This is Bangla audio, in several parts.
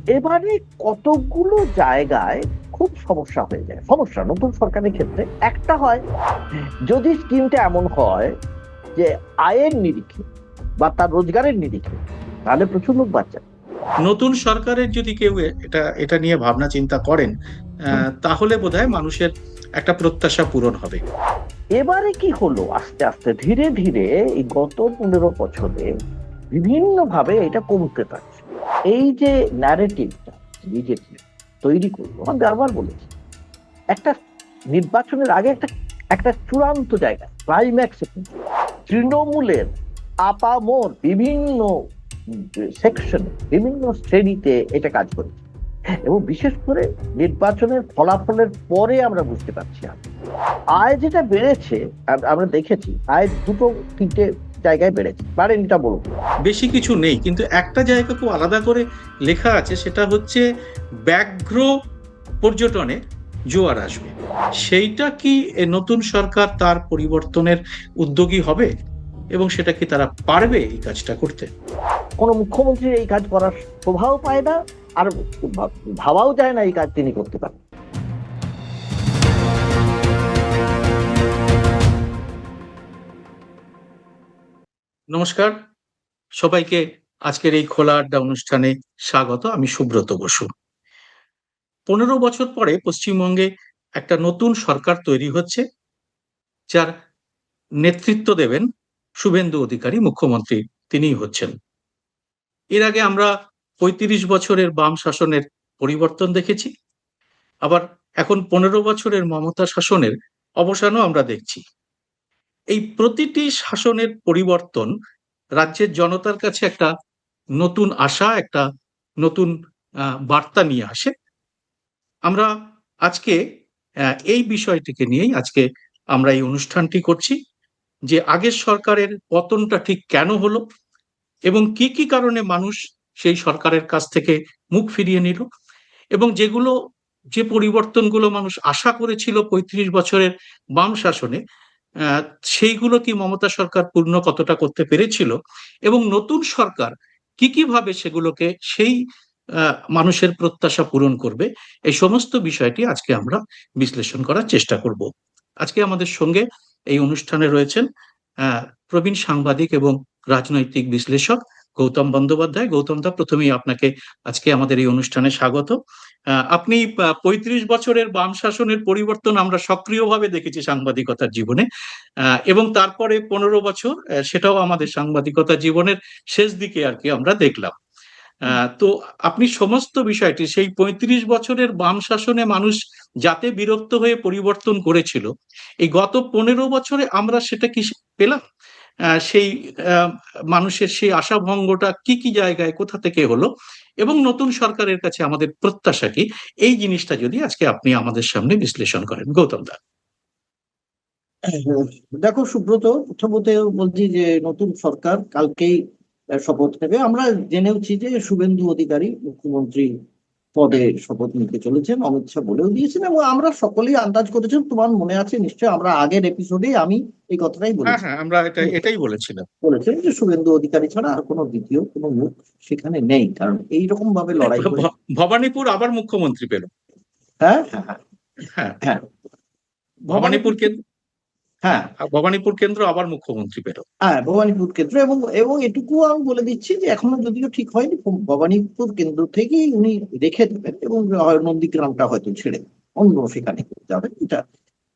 এবারে কতগুলো জায়গায় খুব সমস্যা হয়ে যায়। সমস্যা নতুন সরকারের ক্ষেত্রে একটা হয়, যদি স্কিমটা এমন হয় যে আয়ের নিরিখে বা তার রোজগারের নিরিখে, তাহলে প্রচুর লোক বাচ্চা। নতুন সরকারের যদি কেউ এটা এটা নিয়ে ভাবনা চিন্তা করেন, তাহলে বোধহয় মানুষের একটা প্রত্যাশা পূরণ হবে। এবারে কি হলো, আস্তে আস্তে ধীরে ধীরে এই গত 15 বছরে বিভিন্ন ভাবে এটা কমতে থাকছে। এই যে ন্যারেটিভটা বিজেপি তৈরি করলো, আমি আবার বলেছি, একটা নির্বাচনের আগে একটা একটা চূড়ান্ত জায়গায় ক্লাইম্যাক্সে তৃণমূলের আপামর বিভিন্ন সেকশন, বিভিন্ন শ্রেণীতে এটা কাজ করেছে। এবং বিশেষ করে নির্বাচনের ফলাফলের পরে আমরা বুঝতে পারছি আয় যেটা বেড়েছে। আমরা দেখেছি আয় দুটো তিনটে জায়গায় বেড়েছে, পারেন এটা বলুন। বেশি কিছু নেই, কিন্তু একটা জায়গা খুব আলাদা করে লেখা আছে, সেটা হচ্ছে ব্যাঘ্র পর্যটনে জোয়ার আসবে। সেইটা কি নতুন সরকার তার পরিবর্তনের উদ্যোগী হবে, এবং সেটা কি তারা পারবে এই কাজটা করতে? কোনো মুখ্যমন্ত্রী এই কাজ করার শোভাও পায় না, আর ভাবাও যায় না এই কাজ তিনি করতে পারেন। নমস্কার সবাইকে, আজকের এই খোলা আড্ডা অনুষ্ঠানে স্বাগত। আমি সুব্রত বসু। 15 বছর পরে পশ্চিমবঙ্গে একটা নতুন সরকার তৈরি হচ্ছে, যার নেতৃত্ব দেবেন শুভেন্দু অধিকারী মুখ্যমন্ত্রী, তিনিই হচ্ছেন। এর আগে আমরা 35 বছরের বাম শাসনের পরিবর্তন দেখেছি, আবার এখন 15 বছরের মমতা শাসনের অবসানও আমরা দেখছি। এই প্রতিটি শাসনের পরিবর্তন রাজ্যের জনতার কাছে একটা নতুন আশা, একটা নতুন বার্তা নিয়ে আসে। আমরা আজকে এই বিষয়টিকে নিয়েই আজকে আমরা এই অনুষ্ঠানটি করছি, যে আগের সরকারের পতনটা ঠিক কেন হলো, এবং কি কি কারণে মানুষ সেই সরকারের কাছ থেকে মুখ ফিরিয়ে নিল, এবং যে পরিবর্তনগুলো মানুষ আশা করেছিল 35 বছরের বাম শাসনে, আহ, সেইগুলো কি মমতা সরকার পূর্ণ কতটা করতে পেরেছিল, এবং নতুন সরকার কি কি ভাবে সেগুলোকে সেই মানুষের প্রত্যাশা পূরণ করবে, এই সমস্ত বিষয়টি আজকে আমরা বিশ্লেষণ করার চেষ্টা করব। আজকে আমাদের সঙ্গে এই অনুষ্ঠানে রয়েছেন আহ, প্রবীণ সাংবাদিক এবং রাজনৈতিক বিশ্লেষক গৌতম বন্দ্যোপাধ্যায়। গৌতম দা, প্রথমেই আপনাকে আজকে আমাদের এই অনুষ্ঠানে স্বাগত। আপনি 35 বছরের বাম শাসনের পরিবর্তন আমরা সক্রিয়ভাবে দেখেছি সাংবাদিকতার জীবনে, এবং তারপরে 15 বছর, সেটাও আমাদের সাংবাদিকতা জীবনের শেষ দিকে আর কি আমরা দেখলাম। তো আপনি সমস্ত বিষয়টি, সেই 35 বছরের বাম শাসনে মানুষ যাতে বিরক্ত হয়ে পরিবর্তন করেছিল, এই গত 15 বছরে আমরা সেটা কি পেলাম? সেই আহ, মানুষের সেই আশাভঙ্গটা কি কি জায়গায় কোথা থেকে হলো, এবং নতুন সরকারের কাছে আমাদের প্রত্যাশা কি, এই জিনিসটা যদি আজকে আপনি আমাদের সামনে বিশ্লেষণ করেন, গৌতম দা। দেখো সুব্রত, প্রথমত বলছি যে নতুন সরকার কালকেই শপথ নেবে। আমরা জেনেওছি যে শুভেন্দু অধিকারী মুখ্যমন্ত্রী পদে শপথ নিতে চলেছেন, অমিত শাহ বলেও দিয়েছেন, এবং আমরা সকলেই আন্দাজ করেছেন। তোমার মনে আছে নিশ্চয়ই, আমরা আগের এপিসোডে আমি এই কথাটাই হ্যাঁ বলেছি। হ্যাঁ, আমরা এটাই বলেছিলাম। বলেছেন যে শুভেন্দু অধিকারী ছাড়া আর কোনো দ্বিতীয় কোনো মুখ সেখানে নেই, কারণ এইরকম ভাবে মানে লড়াই করে। ভবানীপুর আবার মুখ্যমন্ত্রী পেল। হ্যাঁ হ্যাঁ হ্যাঁ হ্যাঁ, হ্যাঁ। ভবানীপুর ভবানীপুর কেন্দ্র। হ্যাঁ হ্যাঁ, ভবানীপুর কেন্দ্র আবার মুখ্যমন্ত্রী পেল। হ্যাঁ, ভবানীপুর কেন্দ্র। এবং এবং এটুকু আমি বলে দিচ্ছি যে এখনো যদিও ঠিক হয়নি, ভবানীপুর কেন্দ্র থেকেই উনি রেখে দেবেন, এবং নন্দীগ্রামটা হয়তো ছেড়ে অন্য সেখানে যাবেন। এটা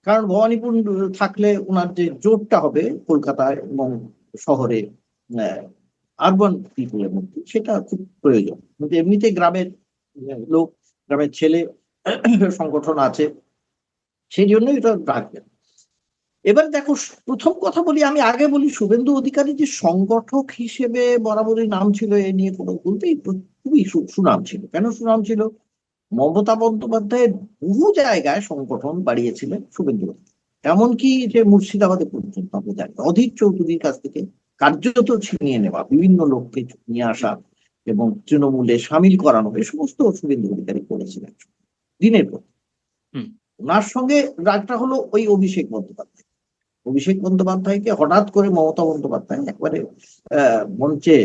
কারণ ভবানীপুর থাকলে ওনার যে জোটটা হবে কলকাতায় এবং শহরে, আরবান পিপুলের মধ্যে, সেটা খুব প্রয়োজন। কিন্তু এমনিতে গ্রামের লোক, গ্রামের ছেলে সংগঠন আছে, সেই জন্যই এটা রাখবেন। এবার দেখো, প্রথম কথা বলি, আমি আগে বলি, শুভেন্দু অধিকারী যে সংগঠক হিসেবে বরাবরই নাম ছিল, এ নিয়ে কোনো বলতেই খুবই সুনাম ছিল। কেন সুনাম ছিল? মমতা বন্দ্যোপাধ্যায়ের বহু জায়গায় সংগঠন বাড়িয়েছিলেন শুভেন্দু অধিকারী। এমনকি যে মুর্শিদাবাদে পর্যন্ত আমরা জানি অধীর চৌধুরীর কাছ থেকে কার্যত ছিনিয়ে নেওয়া, বিভিন্ন লোককে নিয়ে আসা এবং তৃণমূলে সামিল করানো, এ সমস্ত শুভেন্দু অধিকারী করেছিলেন দিনের পর। হুম। ওনার সঙ্গে রাগটা হলো ওই অভিষেক বন্দ্যোপাধ্যায়। অভিষেক বন্দ্যোপাধ্যায়কে হঠাৎ করে মমতা বন্দ্যোপাধ্যায় একবারে মঞ্চে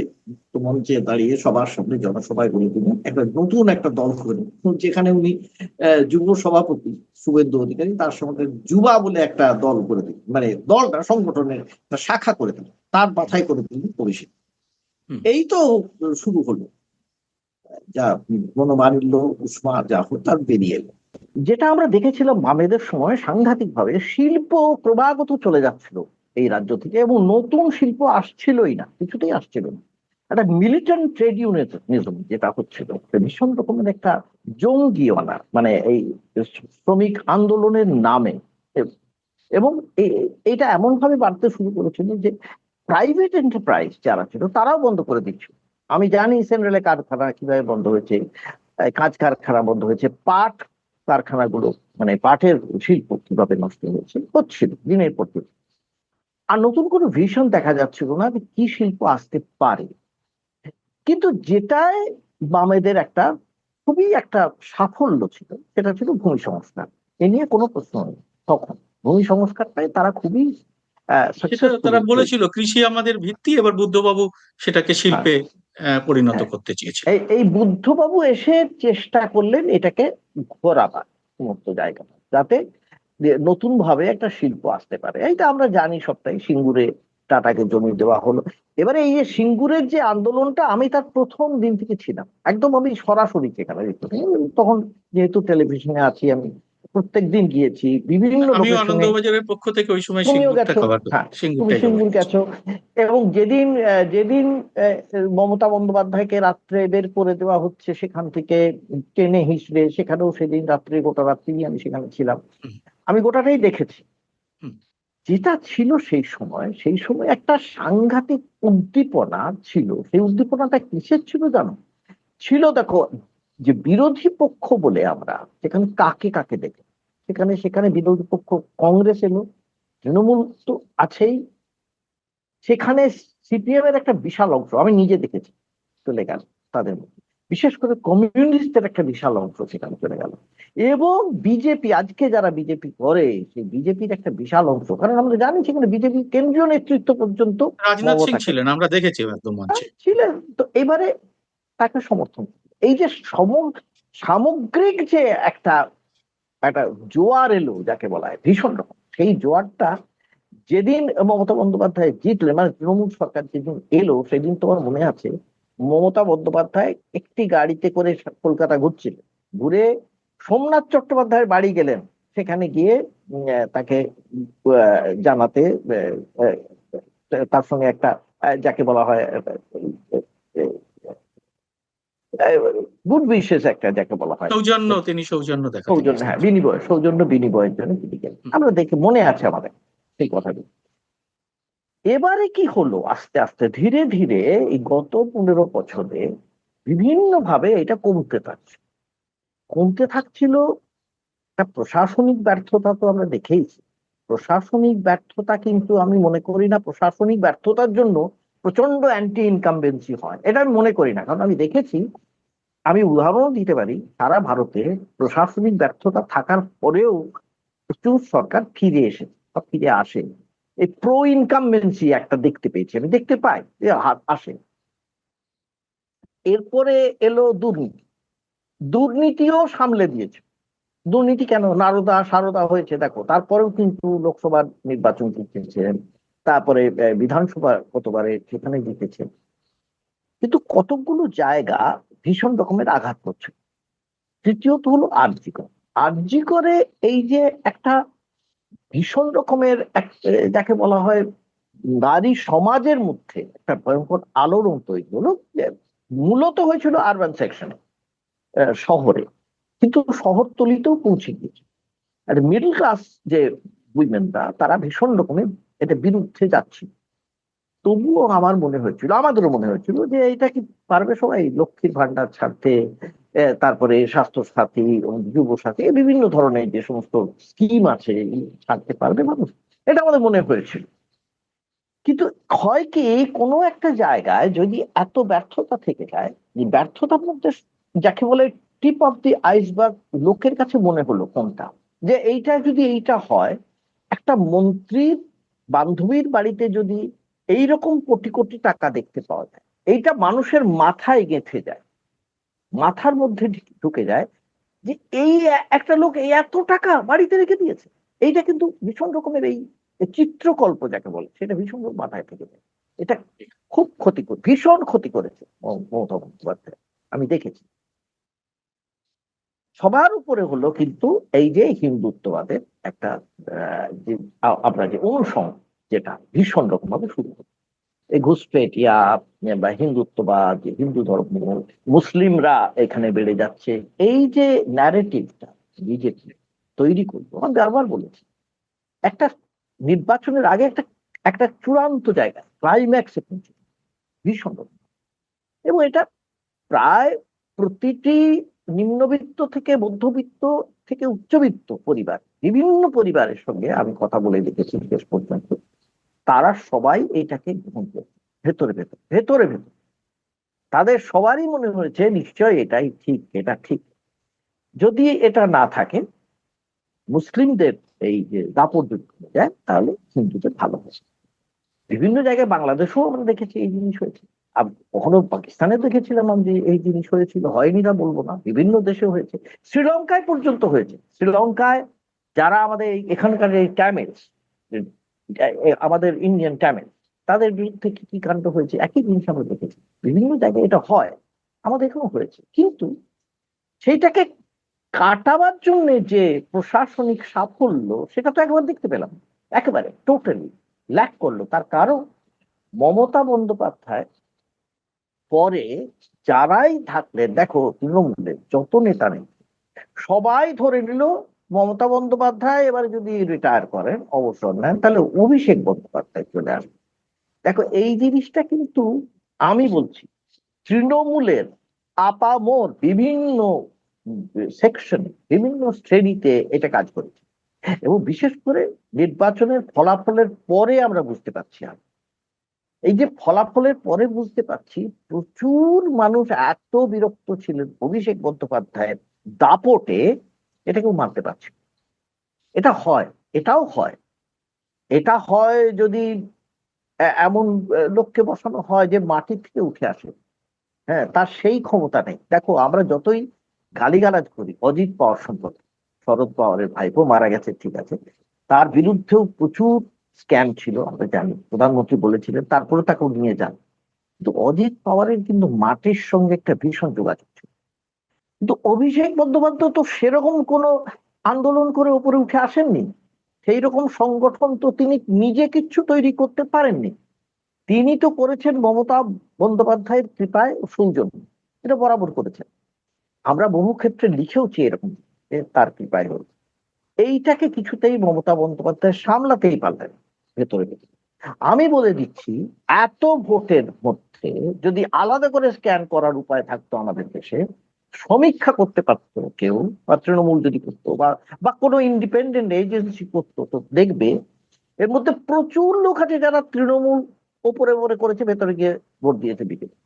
মঞ্চে দাঁড়িয়ে সবার সামনে জনসভায় বলে দিলেন একটা নতুন একটা দল করে, যেখানে উনি যুব সভাপতি শুভেন্দু অধিকারী তার সঙ্গে যুবা বলে একটা দল করে দিলেন, মানে দলটা সংগঠনের একটা শাখা করে দিলেন, তার মাথায় করে দিলেন অভিষেক। এই তো শুরু হলো, যা মনোমালিন্য উষ্মা যা হলো তার বেরিয়ে এলো। যেটা আমরা দেখেছিলাম বামেদের সময় সাংঘাতিক ভাবে শিল্প ক্রমাগত চলে যাচ্ছিল এই রাজ্য থেকে, এবং নতুন শিল্প আসছিলই না, কিছুতেই আসছিল না। একটা মিলিটেন্ট ট্রেড ইউনিয়নিজম যেটা হচ্ছিল, ভীষণ রকমের একটা জঙ্গিয়ানা, মানে এই শ্রমিক আন্দোলনের নামে। এবং এটা এমন ভাবে বাড়তে শুরু করেছিল যে প্রাইভেট এন্টারপ্রাইজ যারা ছিল তারাও বন্ধ করে দিচ্ছিল। আমি জানি সেন্ট্রালে কারখানা কিভাবে বন্ধ হয়েছে, কাঁচ কারখানা বন্ধ হয়েছে, পাট কারখানাগুলো, মানে পাটের শিল্প কিভাবে নষ্ট হয়েছে হচ্ছিল দিনের পর দিন। আর নতুন কোনো ভিশন দেখা যাচ্ছিল না যে কি শিল্প আসতে পারে। কিন্তু যেটায় বামেদের একটা খুবই একটা সাফল্য ছিল সেটা ছিল ভূমি সংস্কার। এ নিয়ে কোনো প্রশ্ন নেই, তখন ভূমি সংস্কারটাই তারা খুবই সেটা তারা সাকসেসফুলি। বলেছিল কৃষি আমাদের ভিত্তি, এবার বুদ্ধবাবু সেটাকে শিল্পে পরিণত করতে চেয়েছিল। এই বুদ্ধবাবু এসে চেষ্টা করলেন এটাকে ঘোরাবার সমস্ত জায়গাটা, যাতে নতুন ভাবে একটা শিল্প আসতে পারে। এইটা আমরা জানি সবটাই, সিঙ্গুরে টাটাকে জমি দেওয়া হলো। এবারে এই যে সিঙ্গুরের যে আন্দোলনটা, আমি তার প্রথম দিন থেকে ছিলাম, একদম আমি সরাসরি সেখানে তখন যেহেতু টেলিভিশনে আছি, আমি প্রত্যেকদিন গিয়েছি বিভিন্ন আমিও লোকেশনে। আনন্দবাজারের পক্ষ থেকে ওই সময় তুমিও সিঙ্গুরটা গেছো, কভার হ্যাঁ, করেছি, তুমি সিঙ্গুরটাই কভার সিঙ্গুর করেছি। গেছো। এবং যেদিন যেদিন মমতা বন্দ্যোপাধ্যায়কে রাত্রে বের করে দেওয়া হচ্ছে সেখান থেকে ট্রেনে হিসড়ে, সেখানেও সেদিন রাত্রে গোটা রাত্রি আমি সেখানে ছিলাম, হুম, আমি গোটাটাই দেখেছি। হুম। যেটা ছিল সেই সময় একটা সাংঘাতিক উদ্দীপনা ছিল। সেই উদ্দীপনাটা কিসের ছিল জানো? ছিল, দেখো, যে বিরোধী পক্ষ বলে আমরা সেখানে কাকে কাকে দেখি, সেখানে সেখানে বিরোধী পক্ষ কংগ্রেস এলো, তৃণমূল তো আছেই, সেখানে সিপিএম এর একটা বিশাল অংশ আমি নিজে দেখেছি চলে গেল তাদের মধ্যে। বিশেষ করে কমিউনিস্টের একটা বিশাল অংশ সেখানে চলে গেল। এবং বিজেপি, আজকে যারা বিজেপি করে সেই বিজেপির একটা বিশাল অংশ, কারণ আমরা জানি সেখানে বিজেপি কেন্দ্রীয় নেতৃত্ব পর্যন্ত রাজনাথ সিং মমতাকে ছিলেন, আমরা দেখেছি একদম মঞ্চে। ছিলেন। তো এবারে তাকে সমর্থন, এই যে সামগ্রিক যে একটা একটা জোয়ার এলো যাকে বলা হয় ভীষণ রকম, সেই জোয়ারটা যেদিন মমতা বন্দ্যোপাধ্যায় জিতলেন, মানে তৃণমূল সরকার যেদিন এলো, সেদিন তোমার মনে আছে মমতা বন্দ্যোপাধ্যায় একটি গাড়িতে করে কলকাতা ঘুরছিল, ঘুরে সোমনাথ চট্টোপাধ্যায়ের বাড়ি গেলেন, সেখানে গিয়ে তাকে জানাতে, তার সঙ্গে একটা যাকে বলা হয় গুড উইশেস একটা যাকে বলা হয়, সৌজন্য, তিনি সৌজন্য দেখাতে সৌজন্য, গেছেন। হ্যাঁ, সৌজন্য বিনিময়ের জন্য তিনি গেলেন, আমরা দেখে মনে আছে আমাদের সেই কথাগুলো। এবারে কি হলো, আস্তে আস্তে ধীরে ধীরে এই গত 15 বছরে বিভিন্ন ভাবে এটা কমতে থাকছিল। একটা প্রশাসনিক ব্যর্থতা তো আমরা দেখেইছি। প্রশাসনিক ব্যর্থতা, কিন্তু আমি মনে করি না প্রশাসনিক ব্যর্থতার জন্য প্রচন্ড অ্যান্টি ইনকামবেন্সি হয়, এটা আমি মনে করি না। কারণ আমি দেখেছি, আমি উদাহরণ দিতে পারি, সারা ভারতে প্রশাসনিক ব্যর্থতা থাকার পরেও প্রচুর সরকার ফিরে এসেছে বা ফিরে আসে। এই প্রো ইনকামবেন্সি একটা দেখতে পেয়েছি, আমি দেখতে পাই যে আসে। এরপরে এলো দুর্নীতি, দুর্নীতিও সামলে দিয়েছে। দুর্নীতি কেন, নারদা সারদা হয়েছে দেখো, তারপরেও কিন্তু লোকসভার নির্বাচন জিতেছেন, তারপরে বিধানসভা কতবারে সেখানে জিতেছেন। কিন্তু কতগুলো জায়গা ভীষণ রকমের আঘাত করছে। তৃতীয়ত হলো আরজিকর। আরজিকরে এই যে একটা ভীষণ রকমের যাকে বলা হয় নারী সমাজের মধ্যে একটা ভয়ঙ্কর আলোড়ন তৈরি হলো, যে মূলত হয়েছিল আরবান সেকশনে, শহরে, কিন্তু শহরতলিতেও পৌঁছে গিয়েছে। আর মিডল ক্লাস যে উইমেনরা তারা ভীষণ রকমের এটা বিরুদ্ধে যাচ্ছে। তবুও আমার মনে হয়েছিল, আমাদেরও মনে হয়েছিল যে এটা কি পারবে সবাই লক্ষ্মীর ভান্ডার ছাড়তে, তারপরে স্বাস্থ্য সাথী, যুব সাথী, বিভিন্ন ধরনের যে সমস্ত স্কিম আছে ছাড়তে পারবে মানুষ, এটা আমাদের মনে হয়েছিল। কিন্তু হয় কি, কোনো একটা জায়গায় যদি এত ব্যর্থতা থেকে যায়, যে ব্যর্থতার মধ্যে যাকে বলে টিপ অফ দি আইসবার্গ লোকের কাছে মনে হলো কোনটা, যে এইটা যদি এইটা হয়, একটা মন্ত্রীর বান্ধবীর বাড়িতে যদি এইরকম কোটি কোটি টাকা দেখতে পাওয়া যায়, এইটা মানুষের মাথায় গেঁথে যায়, মাথার মধ্যে ঢুকে যায় যে এই একটা লোক এই এত টাকা বাড়িতে রেখে দিয়েছে। এইটা কিন্তু ভীষণ রকমের এই চিত্রকল্প যাকে বলে সেটা ভীষণ রকম মাথায় থেকে যায়। এটা খুব ভীষণ ক্ষতি করেছে মমতা বন্দ্যোপাধ্যায়, আমি দেখেছি। সবার উপরে হলো কিন্তু এই যে হিন্দুত্ববাদের একটা যে আমরা যে অনুসরণ, যেটা ভীষণ রকম ভাবে শুরু হলো, এই ঘুষপেটিয়া বা হিন্দুত্ববাদ, হিন্দু ধর্ম, মুসলিমরা এখানে বেড়ে যাচ্ছে, এই যে ন্যারেটিভটা বিজেপি তৈরি করলো, আমি বারবার বলেছি একটা নির্বাচনের আগে একটা একটা চূড়ান্ত জায়গা ক্লাইম্যাক্সে পৌঁছে ভীষণ রকম। এবং এটা প্রায় প্রতিটি নিম্নবিত্ত থেকে মধ্যবিত্ত থেকে উচ্চবিত্ত পরিবার, বিভিন্ন পরিবারের সঙ্গে আমি কথা বলে দেখেছি শেষ পর্যন্ত, তারা সবাই এটাকে গ্রহণ করছে ভেতরে ভেতরে ভেতরে ভেতরে। তাদের সবারই মনে হয়েছে নিশ্চয় এটাই ঠিক, এটা ঠিক। যদি এটা না থাকে, মুসলিমদের এই যে দাপট যদি কমে যায়, তাহলে হিন্দুদের ভালো হবে। বিভিন্ন জায়গায় বাংলাদেশেও আমরা দেখেছি এই জিনিস হয়েছে, কখনো পাকিস্তানে দেখেছিলাম আমি যে এই জিনিস হয়েছিল, হয়নি না বলবো না, বিভিন্ন দেশে হয়েছে, শ্রীলঙ্কায় পর্যন্ত হয়েছে। শ্রীলঙ্কায় যারা আমাদের এখানকার এই ট্যামিলস, আমাদের ইন্ডিয়ান ট্যামিল, তাদের বিরুদ্ধে কি কি কাণ্ড হয়েছে, একই জিনিস আমরা দেখেছি। বিভিন্ন জায়গায় এটা হয়, আমাদের এখানেও হয়েছে। কিন্তু সেইটাকে কাটাবার জন্য যে প্রশাসনিক সাফল্য, সেটা তো একবার দেখতে পেলাম, একেবারে টোটালি ল্যাক করলো। তার কারণ মমতা বন্দ্যোপাধ্যায় পরে যারাই থাকলেন, দেখো তৃণমূলের যত নেতা নেই সবাই ধরে নিল মমতা বন্দ্যোপাধ্যায় এবার যদি রিটায়ার করেন, অবসর নেন, তাহলে অভিষেক বন্দ্যোপাধ্যায় চলে আসবে। দেখো এই জিনিসটা কিন্তু আমি বলছি তৃণমূলের আপামর বিভিন্ন সেকশন, বিভিন্ন শ্রেণীতে এটা কাজ করেছে। এবং বিশেষ করে নির্বাচনের ফলাফলের পরে আমরা বুঝতে পারছি, এই যে ফলাফলের পরে বুঝতে পারছি প্রচুর মানুষ এত বিরক্ত ছিলেন অভিষেক বন্দ্যোপাধ্যায়ের দাপটে, এটা কেউ মানতে পারছে না। এটা হয়, এটাও হয়, এটা হয় যদি এমন লোককে বসানো হয় যে মাটি থেকে উঠে আসে। হ্যাঁ, তার সেই ক্ষমতা নেই। দেখো আমরা যতই গালিগালাজ করি অজিত পাওয়ার সম্পর্কে, শরদ পাওয়ারের ভাইপো মারা গেছে, ঠিক আছে, তার বিরুদ্ধেও প্রচুর স্ক্যাম ছিল আমরা জানি, প্রধানমন্ত্রী বলেছিলেন, তারপরে তাকে নিয়ে যান। কিন্তু অজিত পাওয়ারের কিন্তু মাটির সঙ্গে একটা ভীষণ যোগাযোগ ছিল। কিন্তু অভিষেক বন্দ্যোপাধ্যায় তো সেরকম কোনো আন্দোলন করে উপরে উঠে আসেননি, সেই রকম সংগঠন তো তিনি নিজে কিচ্ছু তৈরি করতে পারেননি। তিনি তো করেছেন মমতা বন্দ্যোপাধ্যায়ের কৃপায় ও সৌজন্যে, এটা বরাবর করেছেন। আমরা বহু ক্ষেত্রে লিখেওছি এরকম যে তার কৃপায় হল। এইটাকে কিছুতেই মমতা বন্দ্যোপাধ্যায় সামলাতেই পারলেন ভেতরে ভেতরে। আমি বলে দিচ্ছি, এত ভোটের মধ্যে যদি আলাদা করে স্ক্যান করার উপায় থাকতো আমাদের দেশে, সমীক্ষা করতে পারতো কেউ, বা তৃণমূল যদি করতো, বা কোনো ইন্ডিপেন্ডেন্ট এজেন্সি করতো, তো দেখবে এর মধ্যে প্রচুর লোক আছে যারা তৃণমূল ওপরে ওপরে করেছে, ভেতরে গিয়ে ভোট দিয়েছে বিজেপি।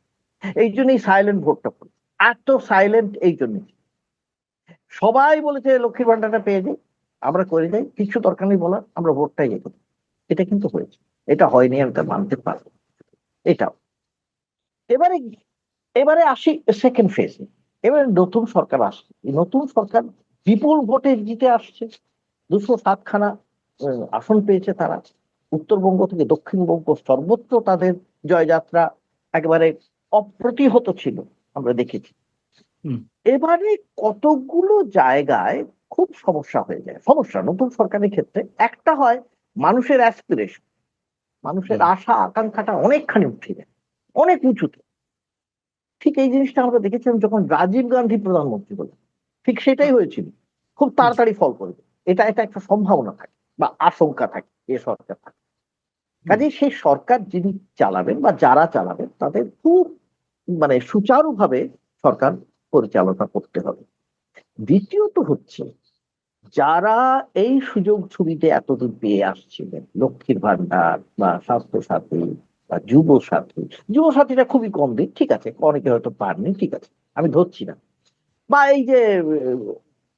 এই জন্যই সাইলেন্ট ভোটটা করেছে, এত সাইলেন্ট এই জন্যই। সবাই বলেছে লক্ষ্মীর ভান্ডারটা পেয়ে যাই, আমরা করে যাই, কিছু দরকার নেই বলার, আমরা ভোটটাই ইয়ে করি। এটা কিন্তু হয়েছে, এটা হয়নি আমি তা মানতে পারবো। এটাও এবারে এবারে আসি সেকেন্ড ফেজে। এবারে নতুন সরকার আসছে, এই নতুন সরকার বিপুল ভোটে জিতে আসছে, 207খানা আসন পেয়েছে তারা। উত্তরবঙ্গ থেকে দক্ষিণবঙ্গ সর্বত্র তাদের জয়যাত্রা একেবারে অপ্রতিহত ছিল, আমরা দেখেছি। এবারে কতগুলো জায়গায় খুব সমস্যা হয়ে যায়। সমস্যা নতুন সরকারের ক্ষেত্রে একটা হয়, মানুষের অ্যাসপিরেশন, মানুষের আশা আকাঙ্ক্ষাটা অনেকখানি উঠে যায়, অনেক উঁচুতে। ঠিক এই জিনিসটা আমরা দেখেছিলাম যখন রাজীব গান্ধী প্রধানমন্ত্রী হলেন, ঠিক সেটাই হয়েছিল, খুব তাড়াতাড়ি ফল করবে, এটা এটা একটা সম্ভাবনা থাকে বা আশঙ্কা থাকে এ সরকার থাকে। কাজে সেই সরকার যিনি চালাবেন বা যারা চালাবেন তাদের খুব মানে সুচারুভাবে সরকার পরিচালনা করতে হবে। দ্বিতীয়ত হচ্ছে, যারা এই সুযোগ সুবিধে এতদিন পেয়ে আসছিলেন, লক্ষ্মীর ভান্ডার বা স্বাস্থ্য সাথী বা যুব সাথী, যুব সাথীটা খুবই কম দিন, ঠিক আছে, অনেকে হয়তো পাননি, ঠিক আছে, আমি ধরছি না। বা এই যে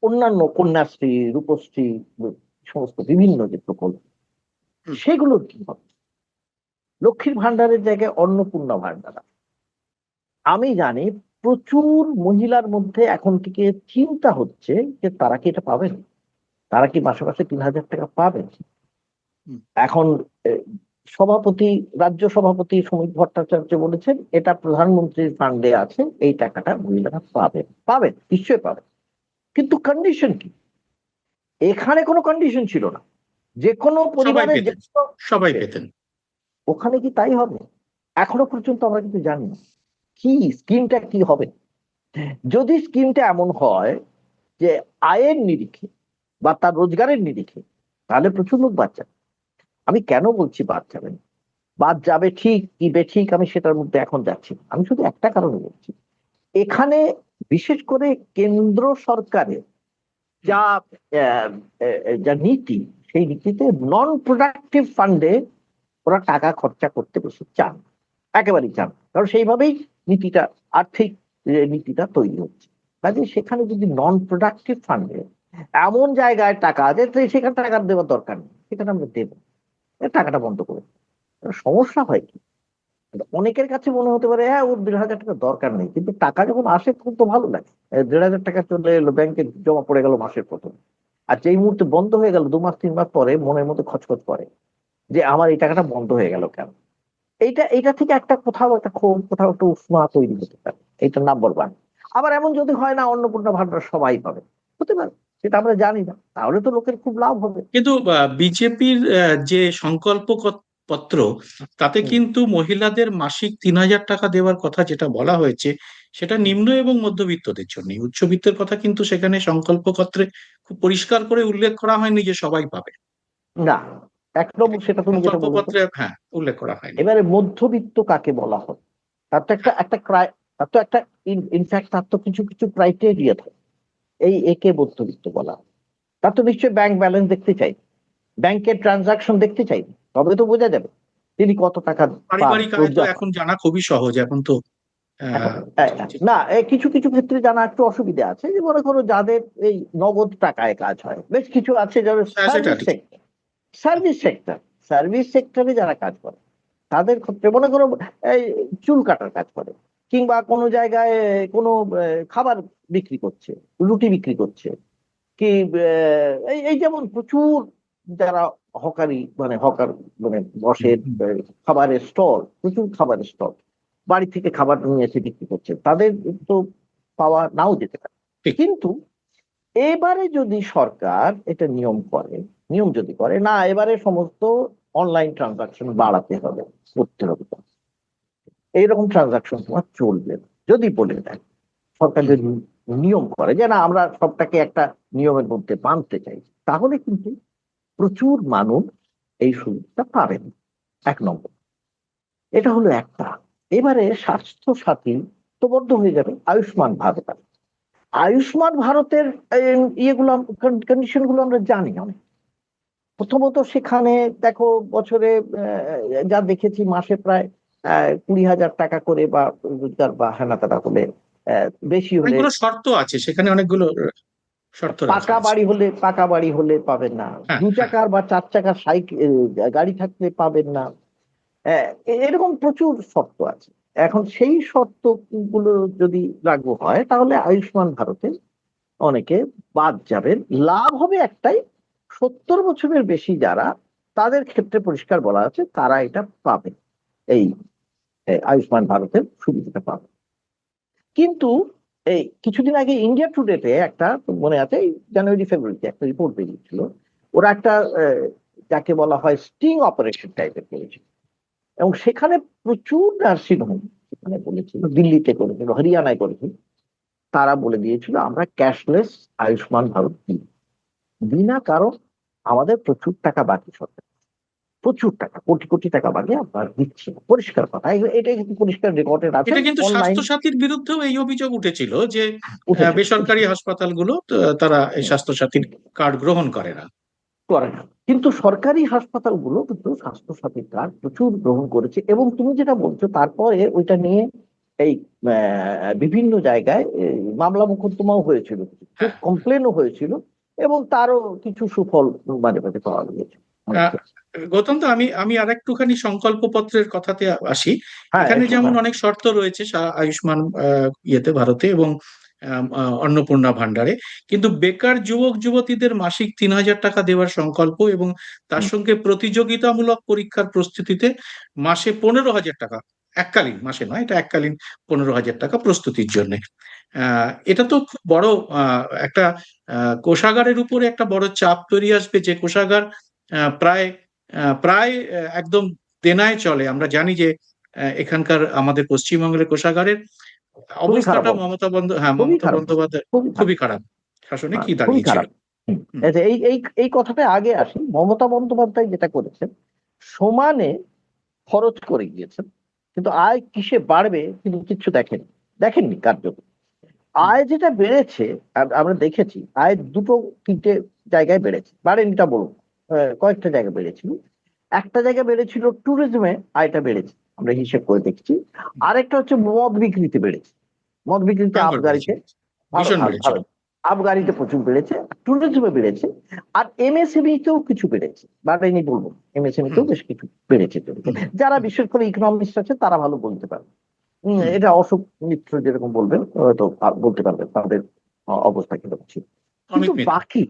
অন্যান্য কন্যাশ্রী, রূপশ্রী, সমস্ত বিভিন্ন যে প্রকল্প, সেগুলোর কি হবে? লক্ষ্মীর ভান্ডারের জায়গায় অন্নপূর্ণা ভান্ডার, আমি জানি প্রচুর মহিলার মধ্যে এখন থেকে চিন্তা হচ্ছে যে তারা কি এটা পাবেন, তারা কি মাসে মাসে 3,000 টাকা পাবেন। হুম। এখন সভাপতি, রাজ্য সভাপতি সমীর ভট্টাচার্য বলেছেন এটা প্রধানমন্ত্রীর ফান্ডে আছে, এই টাকাটা মহিলারা পাবেন, পাবেন নিশ্চয়ই পাবেন, কিন্তু কন্ডিশন কি? এখানে কোনো কন্ডিশন ছিল না, যে কোনো সবাই পরিবারের পেতেন, সবাই পেতেন। ওখানে কি তাই হবে? এখনো পর্যন্ত আমরা কিন্তু জানি না কি স্কিমটা কি হবে। যদি স্কিমটা এমন হয় যে আয়ের নিরিখে বা তার রোজগারের নিরিখে, তাহলে প্রচুর লোক বাদ যাবে। আমি কেন বলছি বাদ যাবেন, বাদ যাবে ঠিক কি বেঠিক আমি সেটার মধ্যে এখন যাচ্ছি না। আমি শুধু একটা কারণে বলছি, এখানে বিশেষ করে কেন্দ্র সরকারের যা আহ, যা নীতি, সেই নীতিতে নন প্রোডাক্টিভ ফান্ডে ওরা টাকা খরচা করতে বেশি চান, একেবারেই চান, কারণ সেইভাবেই নীতিটা, আর্থিক নীতিটা তৈরি হচ্ছে। কাজে সেখানে যদি নন প্রোডাক্টিভ ফান্ডে এমন জায়গায় টাকা আছে, তো সেখানে টাকা দেওয়ার দরকার নেই, সেখানে আমরা দেবো, টাকাটা বন্ধ করে দেবো। সমস্যা হয় কি, অনেকের কাছে মনে হতে পারে হ্যাঁ ওর 1,500 টাকা দরকার নেই, কিন্তু টাকা যখন আসে তখন তো ভালো লাগে। 1,500 টাকা চলে এলো ব্যাংকে, জমা পড়ে গেল মাসের প্রথম, আর যেই মুহূর্তে বন্ধ হয়ে গেল 2 মাস 3 মাস পরে মনের মধ্যে খচখচ করে যে আমার এই টাকাটা বন্ধ হয়ে গেল কেন। এইটা থেকে একটা কোথাও একটা ক্ষোভ, কোথাও একটা উষ্মা তৈরি হতে পারে, এইটা নাম্বার ওয়ান। আবার এমন যদি হয় না অন্নপূর্ণা ভান্ডার সবাই পাবে, হতে পারে, সেটা আমরা জানি না, তাহলে তো লোকের খুব লাভ হবে। কিন্তু বিজেপির যে সংকল্প পত্র, তাতে হুম। কিন্তু মহিলাদের মাসিক 3,000 টাকা দেওয়ার কথা যেটা বলা হয়েছে, সেটা হুম। নিম্ন এবং মধ্যবিত্তদের জন্য। উচ্চবিত্তের কথা কিন্তু সেখানে সংকল্প পত্রে খুব পরিষ্কার করে উল্লেখ করা হয়নি যে সবাই পাবে। না, এক নম্বর সেটা তুমি যেটা সংকল্প বলেছো, পত্রে হ্যাঁ উল্লেখ করা হয়নি। এবারে মধ্যবিত্ত কাকে বলা হয়, তার তো একটা একটা তার তো একটা ইনফ্যাক্ট তার তো কিছু কিছু ক্রাইটেরিয়া থাকে। একে মধ্যবিত্ত বলা হয়, তার তো নিশ্চয়ই ব্যাংক ব্যালেন্স দেখতে চাই, ব্যাংকের ট্রানজাকশন দেখতে চাই, তবে তো বোঝা যাবে তিনি কত টাকা পান পারিবারিক আয় তো রোজগার এখন জানা খুবই সহজ, এখন তো এখন। আহ, না, কিছু কিছু ক্ষেত্রে জানা একটু অসুবিধা আছে, যে মনে করো যাদের এই নগদ টাকায় কাজ হয়, বেশ কিছু আছে যাদের হ্যাঁ, সেটা সার্ভিস ঠিক। সেক্টর, সার্ভিস সেক্টর সার্ভিস সেক্টরে যারা কাজ করে, তাদের ক্ষেত্রে মনে করো এই চুল কাটার কাজ করে, কিংবা কোনো জায়গায় কোনো খাবার বিক্রি করছে, রুটি বিক্রি করছে, কি এই এই যেমন প্রচুর যারা হকারি মানে হকার মানে বসে, হুম। খাবারের স্টল, প্রচুর খাবারের স্টল, বাড়ি থেকে খাবার নিয়ে এসে বিক্রি করছে, তাদের তো পাওয়া নাও যেতে পারে। ঠিক। কিন্তু এবারে যদি সরকার এটা নিয়ম করে, নিয়ম যদি করে না এবারে সমস্ত অনলাইন ট্রানজাকশন বাড়াতে হবে, করতে হবে, এইরকম ট্রানজাকশন তোমার চলবে না, যদি বলে দেয় সরকার, হুম। যদি নিয়ম করে যে না আমরা সবটাকে একটা নিয়মের মধ্যে বাঁধতে চাই, তাহলে কিন্তু প্রচুর মানুষ এই সুবিধাটা পাবেন। এক নম্বর, এটা হলো একটা। এবারে স্বাস্থ্য সাথী তো বদ্ধ হয়ে যাবে, আয়ুষ্মান ভারত আসবে। আয়ুষ্মান ভারতের ইয়েগুলো, কন্ডিশন গুলো আমরা জানি অনেক। প্রথমত সেখানে দেখো বছরে যা দেখেছি মাসে প্রায় 20,000 টাকা করে বা রোজগার বা হেনাতেনা হলে, বেশি হলে, অনেকগুলো শর্ত আছে সেখানে, অনেকগুলো শর্ত রাখা আছে। পাকা বাড়ি হলে পাবেন না, হ্যাঁ, দু হ্যাঁ। চাকার বা 4 চাকার সাইকেল গাড়ি থাকলে পাবেন না, এরকম প্রচুর শর্ত আছে। এখন সেই শর্ত গুলো যদি লাগু হয় তাহলে আয়ুষ্মান ভারতে অনেকে বাদ যাবেন। লাভ হবে একটাই, 70 বছরের বেশি যারা, তাদের ক্ষেত্রে পরিষ্কার বলা আছে তারা এটা পাবে, এই আয়ুষ্মান ভারতের সুবিধাটা পাবে। কিন্তু এই কিছুদিন আগে ইন্ডিয়া টুডেতে একটা, মনে আছে এই জানুয়ারি ফেব্রুয়ারিতে একটা রিপোর্ট বেরিয়েছিল, ওরা একটা যাকে বলা হয় স্টিং অপারেশন টাইপের করেছিল, এবং সেখানে প্রচুর নার্সিং হোম, সেখানে বলেছিল দিল্লিতে করেছিল, হরিয়ানায় করেছিল, তারা বলে দিয়েছিল আমরা ক্যাশলেস আয়ুষ্মান ভারত দিই, বিনা কারণ আমাদের প্রচুর টাকা বাকি, সরকার প্রচুর টাকা, কোটি কোটি টাকা বাকি আপনার দিচ্ছি না, পরিষ্কার কথা, এটা কিন্তু পরিষ্কার রেকর্ডেড আছে এটা কিন্তু অনলাইন। স্বাস্থ্য সাথীর বিরুদ্ধেও এই অভিযোগ উঠেছিল যে উঠেছে বেসরকারি উঠেছে হাসপাতালগুলো তারা এই স্বাস্থ্য সাথীর কার্ড গ্রহণ করে না। করে না, কিন্তু সরকারি হাসপাতালগুলো কিন্তু স্বাস্থ্য সাথী কার্ড প্রচুর গ্রহণ করেছে। এবং তুমি যেটা বলছো তারপরে ওইটা নিয়ে এই বিভিন্ন জায়গায় মামলা মোকদ্দমাও হয়েছিল, হ্যাঁ। কমপ্লেনও হয়েছিল, এবং তারও কিছু সুফল মাঝে মাঝে পাওয়া গিয়েছে অনেক আহ, ক্ষেত্রে। গৌতম দা, আমি আর একটুখানি সংকল্প পত্রের কথাতে আসি। হ্যাঁ, এখানে এসো, যেমন হ্যাঁ। অনেক শর্ত রয়েছে আয়ুষ্মান ইয়েতে, ভারতে, এবং অন্নপূর্ণা ভান্ডারে, কিন্তু বেকার যুবক যুবতীদের মাসিক 3,000 টাকা দেওয়ার সংকল্প, এবং তার হুম, সঙ্গে প্রতিযোগিতামূলক পরীক্ষার প্রস্তুতিতে মাসে 15,000 টাকা, এককালীন, মাসে নয়, এটা এককালীন 15,000 টাকা প্রস্তুতির জন্য। এটা তো খুব বড় একটা কোষাগারের উপরে একটা বড় চাপ তৈরি আসবে, যে কোষাগার প্রায় প্রায় একদম দেনায় চলে। আমরা জানি যে এখানকার আমাদের পশ্চিমবঙ্গের কোষাগারের খুবই খারাপ অবস্থাটা অবস্থা। খুবই মমতা খারাপ অবস্থা। বন্দ্যোপাধ্যায় খুবই খারাপ। খুবই খারাপ শাসনে হ্যাঁ, কি খুবই দাঁড়িয়েছিল। খারাপ। হুম, এই যে এই এই এই কথাটা আগে আসি। মমতা বন্দ্যোপাধ্যায় যেটা করেছেন, সমানে খরচ করে গিয়েছেন, কিন্তু আয় কিসে বাড়বে তিনি কিচ্ছু দেখেননি কার্যকর। হুম, আয় যেটা বেড়েছে, আমরা দেখেছি আয় দুটো তিনটে জায়গায় বেড়েছে, বাড়েনি তা বলুন, কয়েকটা জায়গায় বেড়েছিল। একটা জায়গায় বেড়েছিল ট্যুরিজমে, আয়টা বেড়েছে, আমরা হিসেব করে দেখছি। হুম। আরেকটা হচ্ছে মদ বিক্রিতে বেড়েছে, মদ বিক্রিতে ভয়ঙ্কর বেড়েছে, আবগারিতে, ভালো ভীষণ ভালো বেড়েছিল। ভালো, আবগারিতে প্রচুর বেড়েছে, ট্যুরিজমে বেড়েছে। আর এমএসএমই তেও কিছু বেড়েছে, বাড়েনি বলবো, এমএসএমই হুম, তেও বেশ কিছু বেড়েছে বেড়েছে। হুম, যারা হুম, বিশেষ করে ইকোনমিস্ট আছে তারা ভালো বলতে পারবে। হুম। এটা অশোক মিত্র যেরকম বলবেন, হয়তো বলতে পারবেন তাদের অবস্থা কিরকম ছিল। কিন্তু অমিত মিত্র, বাকি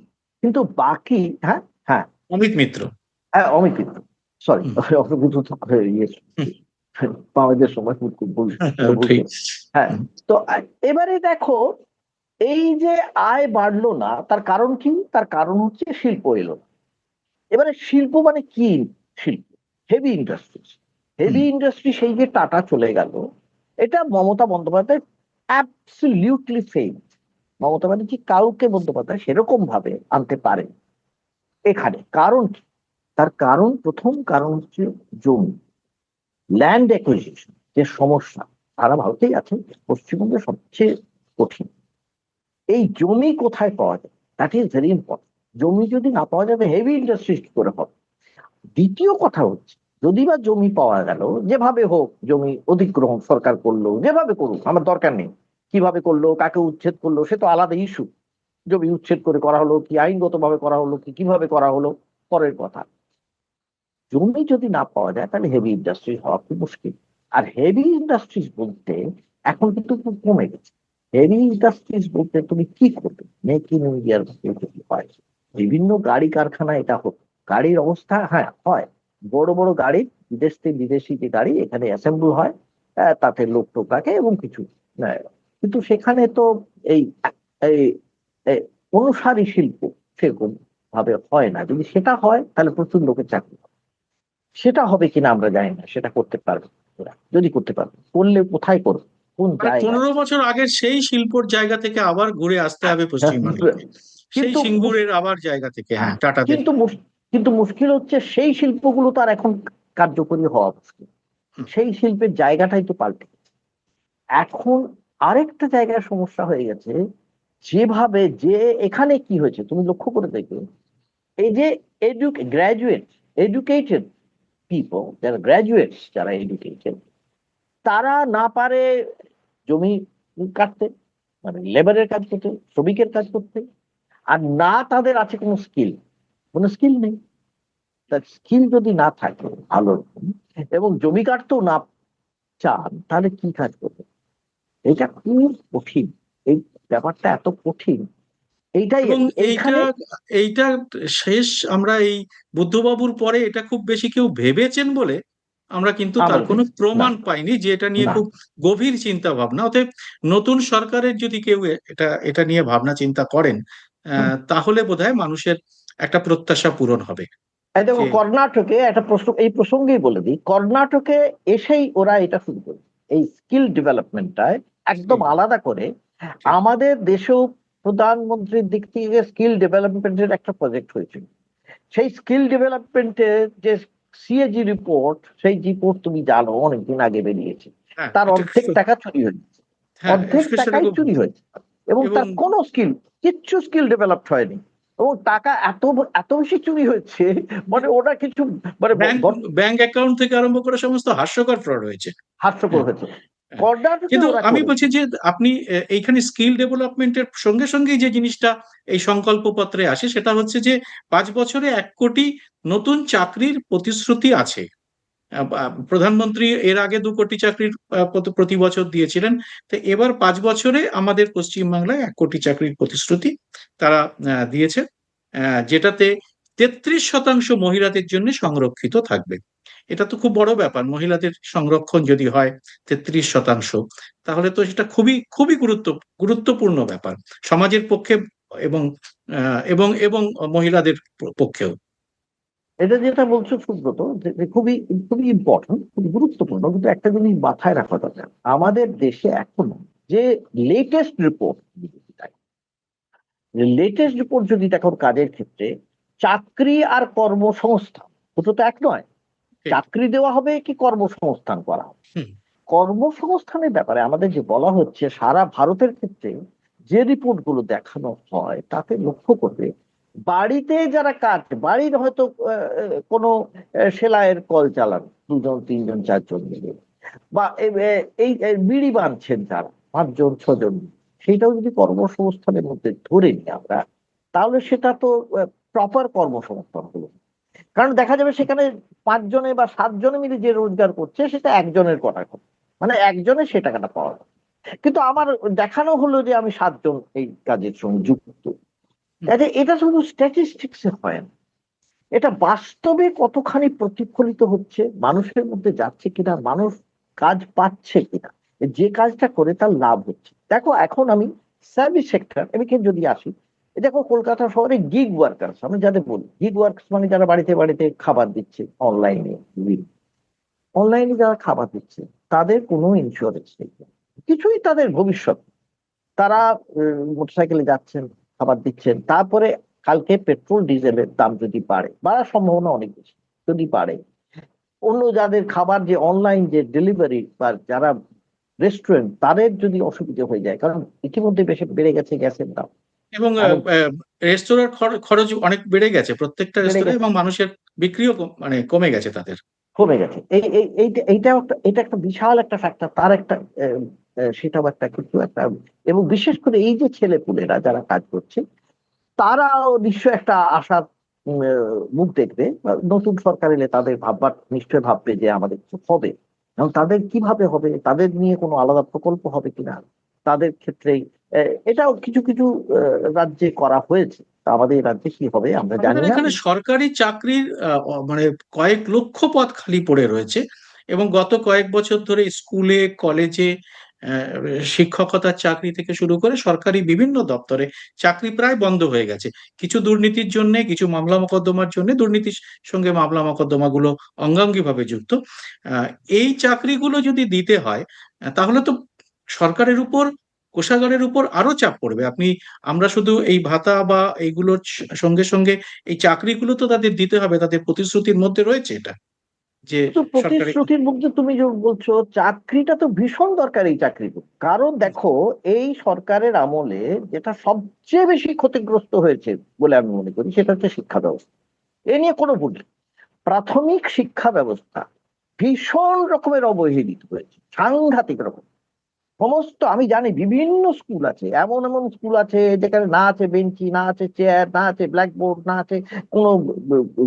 কিন্তু বাকি হ্যাঁ, হ্যাঁ, অমিত মিত্র। হ্যাঁ, অমিত মিত্র, সরি, হুম, অশোক মিত্র তো ইয়ে, হুম। আমাদের সময় ওটাই। বলছে। হ্যাঁ। হুম, তো এবারে দেখো, এই যে আয় বাড়লো না, তার কারণ কি? তার কারণ হচ্ছে শিল্প এলো না। এবারে শিল্প মানে কি? শিল্প, হেভি ইন্ডাস্ট্রি। হুম, হেভি ইন্ডাস্ট্রি, সেই যে টাটা চলে গেল, এটা মমতা বন্দ্যোপাধ্যায় অ্যাবসলিউটলি ফেইল। মমতা ব্যানার্জি কাউকে বন্দ্যোপাধ্যায় সেরকম ভাবে আনতে পারেন এখানে। কারণ কি? তার কারণ, প্রথম কারণ হচ্ছে জমি, ল্যান্ড অ্যাকুইজিশন যে সমস্যা, সারা ভারতেই আছে, পশ্চিমবঙ্গে সবচেয়ে কঠিন। এই জমি কোথায় পাওয়া যায়, দ্যাট ইজ ভেরি ইম্পর্টেন্ট। জমি যদি না পাওয়া যাবে, হেভি ইন্ডাস্ট্রি কি করে হবে? দ্বিতীয় কথা হচ্ছে, যদি বা জমি পাওয়া গেল, যেভাবে হোক জমি অধিগ্রহণ সরকার করলো, যেভাবে করুক আমার দরকার নেই, কিভাবে করলো, কাকে উচ্ছেদ করলো, সে তো আলাদা ইস্যু। জমি উচ্ছেদ করে করা হলো কি, আইনগত ভাবে করা হলো কি, কিভাবে করা হলো, পরের কথা। জমি যদি না পাওয়া যায়, তাহলে হেভি ইন্ডাস্ট্রি হওয়া খুব মুশকিল। আর হেভি ইন্ডাস্ট্রিজ বলতে এখন কিন্তু খুব কমে গেছে। হেভি ইন্ডাস্ট্রিজ বলতে তুমি কি করবে? মেক ইন ইন্ডিয়ার হয়, বিভিন্ন গাড়ি কারখানা এটা হতো। গাড়ির অবস্থা, হ্যাঁ হয়, বড় বড় গাড়ি, বিদেশ থেকে বিদেশি যে গাড়ি এখানে অ্যাসেম্বল হয়, তাতে লোক টোক রাখে এবং কিছু, আহ, কিন্তু সেখানে তো এই এই এই অনুসারী শিল্প সেরকম ভাবে হয় না। যদি সেটা হয় তাহলে প্রচুর লোকের চাকরি হবে। সেটা হবে কিনা আমরা জানি না, সেটা করতে পারবে ওরা, যদি করতে পারবে, করলে কোথায় করবে, কোন মানে জায়গায়? 15 বছর আগের সেই শিল্পর জায়গা থেকে আবার ঘুরে আসতে হবে পশ্চিমবাংলাকে, সেই কিন্তু সিঙ্গুরের আবার জায়গা থেকে, হ্যাঁ, টাটাদের। কিন্তু কিন্তু মুশকিল হচ্ছে, সেই শিল্পগুলো তো আর এখন কার্যকরী হওয়া মুশকিল। হুম, সেই শিল্পের জায়গাটাই তো পাল্টে গেছে। এখন আরেকটা জায়গায় সমস্যা হয়ে গেছে, যেভাবে যে এখানে কি হয়েছে তুমি লক্ষ্য করে দেখবে, এই যে গ্রাজুয়েট, এডুকেটেড পিপল, যারা গ্রাজুয়েট, যারা এডুকেটেড, তারা না পারে জমি কাটতে, মানে লেবারের কাজ করতে, শ্রমিকের কাজ করতে। আর না তাদের আছে কোনো স্কিল নেই। তার স্কিল যদি না থাকে ভালো রকম, এবং জমি কাটতেও না চান, তাহলে কি কাজ করবে? এটা খুব কঠিন, এই ব্যাপারটা এত কঠিন। এইটাই এবং এইটা এইখানে এইটা শেষ, আমরা এই বুদ্ধবাবুর পরে এটা খুব বেশি কেউ ভেবেছেন বলে আমরা কিন্তু তার আমার কোনো না, প্রমাণ পাইনি যে এটা নিয়ে না, খুব গভীর চিন্তা ভাবনা। অতএব নতুন সরকারের যদি কেউ এটা এটা নিয়ে ভাবনা চিন্তা করেন, হুম। তাহলে বোধহয় মানুষের একটা প্রত্যাশা পূরণ হবে এই দেখো, যে। কর্ণাটকে একটা প্রশ্ন, এই প্রসঙ্গেই বলে দিই, কর্ণাটকে এসেই ওরা এটা শুরু করে, এই স্কিল ডেভেলপমেন্টটায় একদম ঠিক, আলাদা করে। ঠিক। আমাদের দেশেও প্রধানমন্ত্রীর দিক থেকে স্কিল ডেভেলপমেন্টের একটা প্রজেক্ট হয়েছিল। সেই স্কিল ডেভেলপমেন্টের যে সিএজি রিপোর্ট, সেই রিপোর্ট তুমি জানো অনেকদিন আগে বেরিয়েছে। হ্যাঁ, তার এটা অর্ধেক টাকা চুরি হয়েছে, হ্যাঁ, অর্ধেক সেটা টাকাই খুব। চুরি হয়েছে, এবং এবং তার কোনো স্কিল, কিচ্ছু স্কিল ডেভেলপড হয়নি, এবং টাকা এত এত বেশি চুরি হয়েছে, মানে ওটা কিছু, মানে ব্যাংক ব্যাংক অ্যাকাউন্ট থেকে আরম্ভ করে সমস্ত হাস্যকর ফ্রড হয়েছে। হাস্যকর হ্যাঁ, হয়েছে। কর্নাটকে কিন্তু ওরা আমি করেছে। বলছি যে আপনি এইখানে স্কিল ডেভেলপমেন্টের সঙ্গে সঙ্গে যে জিনিসটা এই সংকল্পপত্রে আসে সেটা হচ্ছে যে 5 বছরে 1 কোটি নতুন চাকরির প্রতিশ্রুতি আছে। প্রধানমন্ত্রী এর আগে 2 কোটি চাকরির প্রতি বছর দিয়েছিলেন। তো এবার 5 বছরে আমাদের পশ্চিমবাংলায় 1 কোটি চাকরির প্রতিশ্রুতি তারা দিয়েছে, যেটাতে 33% মহিলাদের জন্য সংরক্ষিত থাকবে। এটা তো খুব বড় ব্যাপার, মহিলাদের সংরক্ষণ যদি হয় 33%, তাহলে তো সেটা খুবই খুবই গুরুত্বপূর্ণ ব্যাপার সমাজের পক্ষে এবং এবং মহিলাদের পক্ষেও। এটা যেটা বলছো সুব্রত, যে খুবই খুবই ইম্পর্টেন্ট, খুব গুরুত্বপূর্ণ, কিন্তু একটা জিনিস মাথায় রাখা দরকার, আমাদের দেশে এখনো যে লেটেস্ট রিপোর্ট, লেটেস্ট রিপোর্ট যদি দেখো কাজের ক্ষেত্রে, চাকরি আর কর্মসংস্থান দুটো তো এক নয়। ঠিক। চাকরি দেওয়া হবে কি কর্মসংস্থান করা হবে? হুম। কর্মসংস্থানের ব্যাপারে আমাদের যে বলা হচ্ছে সারা ভারতের ক্ষেত্রে, যে রিপোর্ট গুলো দেখানো হয় তাতে লক্ষ্য করবে, বাড়িতে যারা কাজ, বাড়ির হয়তো কোনো সেলাইয়ের কল চালান 2 জন 3 জন 4 জন মিলে, বা এই বিড়ি বাঁধছেন যারা 5 জন 6 জন, সেটাও যদি কর্মসংস্থানের মধ্যে ধরে নিই আমরা, তাহলে সেটা তো প্রপার কর্মসংস্থান হলো। কারণ দেখা যাবে সেখানে 5 জনে বা 7 জনে মিলে যে রোজগার করছে সেটা একজনের কটা কথা, মানে একজনের সে টাকাটা পাওয়া যায়। কিন্তু আমার দেখানো হলো যে আমি 7 জন এই কাজের সঙ্গে যুক্ত। কাজে এটা শুধু স্ট্যাটিস্টিক্সে হয় না, এটা বাস্তবে কতখানি প্রতিফলিত হচ্ছে, মানুষের মধ্যে যাচ্ছে কিনা, মানুষ কাজ পাচ্ছে কিনা, যে কাজটা করে তার লাভ হচ্ছে। দেখো এখন আমি সার্ভিস সেক্টর এদিকে যদি আসি, দেখো কলকাতা শহরে গিগ ওয়ার্কার্স, আমি যাদের বলি গিগ ওয়ার্কার্স, মানে যারা বাড়িতে বাড়িতে খাবার দিচ্ছে অনলাইনে, অনলাইনে যারা খাবার দিচ্ছে, তাদের কোনো ইন্স্যুরেন্স নেই, কিছুই তাদের ভবিষ্যৎ। তারা মোটরসাইকেলে যাচ্ছেন, খাবার দিচ্ছেন, তারপরে কালকে পেট্রোল ডিজেলের দাম যদি বাড়ার সম্ভাবনা অনেক বেশি, যদি বাড়ে, অন্য যাদের খাবার যে অনলাইন যে ডেলিভারি বা যারা রেস্টুরেন্ট, তাদের যদি অসুবিধা হয়ে যায়, কারণ ইতিমধ্যে বেশি বেড়ে গেছে গ্যাসের দাম, এবং আরো রেস্তোরাঁর খরচ অনেক বেড়ে গেছে প্রত্যেকটা বেড়ে রেস্তোরাঁ, গেছে, এবং মানুষের বিক্রিও মানে কমে গেছে তাদের। কমে গেছে। এটা একটা বিশাল একটা ফ্যাক্টর, তার একটা সেটাও একটা কিছু একটা। এবং বিশেষ করে এই যে ছেলে পুলেরা যারা কাজ করছে, তারাও নিশ্চয় একটা আশার মুখ দেখবে, বা নতুন সরকার এলে তাদের ভাববার নিশ্চয় ভাববে যে আমাদের কিছু হবে। এবং তাদের কিভাবে হবে, তাদের নিয়ে কোনো আলাদা প্রকল্প হবে কিনা, তাদের ক্ষেত্রেই এটাও কিছু কিছু রাজ্যে করা হয়েছে। তা আমাদের রাজ্যে কি হবে আমরা জানি আমাদের না। এখানে সরকারি চাকরির মানে কয়েক লক্ষ পদ খালি পড়ে রয়েছে, এবং গত কয়েক বছর ধরে স্কুলে কলেজে শিক্ষকতার চাকরি থেকে শুরু করে সরকারি বিভিন্ন দপ্তরে চাকরি প্রায় বন্ধ হয়ে গেছে। কিছু দুর্নীতির জন্য, কিছু মামলা মোকদ্দমার জন্য, দুর্নীতির সঙ্গে মামলা মোকদ্দমাগুলো অঙ্গাঙ্গিভাবে যুক্ত। আহ, এই চাকরিগুলো যদি দিতে হয়, তাহলে তো সরকারের উপর, কোষাগারের উপর আরো চাপ পড়বে। আমরা শুধু এই ভাতা বা এইগুলোর সঙ্গে সঙ্গে এই চাকরিগুলো তো তাদের দিতে হবে, তাদের প্রতিশ্রুতির মধ্যে রয়েছে এটা, যে তো সরকারি। প্রতিশ্রুতির মধ্যে তুমি যে বলছো, চাকরিটা তো ভীষণ দরকার এই চাকরিগুলো। কারণ দেখো, এই সরকারের আমলে যেটা সবচেয়ে বেশি ক্ষতিগ্রস্ত হয়েছে বলে আমি মনে করি, সেটা হচ্ছে শিক্ষা ব্যবস্থা। এ নিয়ে কোনো ভুল নেই। প্রাথমিক শিক্ষা ব্যবস্থা ভীষণ রকমের অবহেলিত হয়েছে, সাংঘাতিক রকম। সমস্ত, আমি জানি বিভিন্ন স্কুল আছে, এমন এমন স্কুল আছে যেখানে না আছে বেঞ্চি, না আছে চেয়ার, না আছে ব্ল্যাকবোর্ড, না আছে কোনো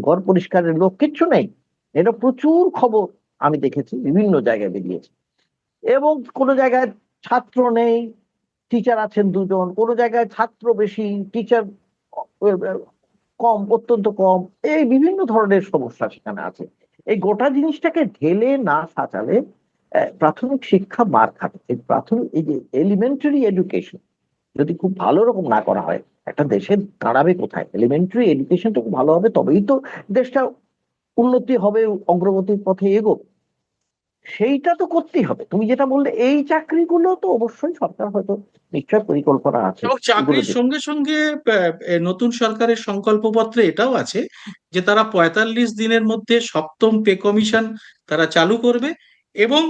ঘর পরিষ্কারের লোক, কিচ্ছু নেই। এটা প্রচুর খবর আমি দেখেছি, বিভিন্ন জায়গায় বেরিয়েছে। এবং কোনো জায়গায় ছাত্র নেই, টিচার আছেন 2 জন, কোনো জায়গায় ছাত্র বেশি, টিচার কম, অত্যন্ত কম। এই বিভিন্ন ধরনের সমস্যা সেখানে আছে। এই গোটা জিনিসটাকে ঢেলে না সাজালে প্রাথমিক শিক্ষা মার খাবে। এই প্রাথমিক, এই যে এলিমেন্টারি এডুকেশন যদি খুব ভালো রকম না করা হয়, একটা দেশের দাঁড়াবে কোথায়? এলিমেন্টারি এডুকেশনটা খুব ভালো হবে, তবেই তো দেশটা উন্নতি হবে, অগ্রগতির পথে এগোবে। সেইটা তো করতেই হবে। তুমি যেটা বললে এই চাকরিগুলো তো অবশ্যই সরকার হয়তো নিশ্চয় পরিকল্পনা আছে এবং এগুলো চাকরির দেখে। সঙ্গে সঙ্গে নতুন সরকারের সংকল্পপত্রে এটাও আছে যে তারা 45 দিনের মধ্যে সপ্তম পে কমিশন তারা চালু করবে, এবং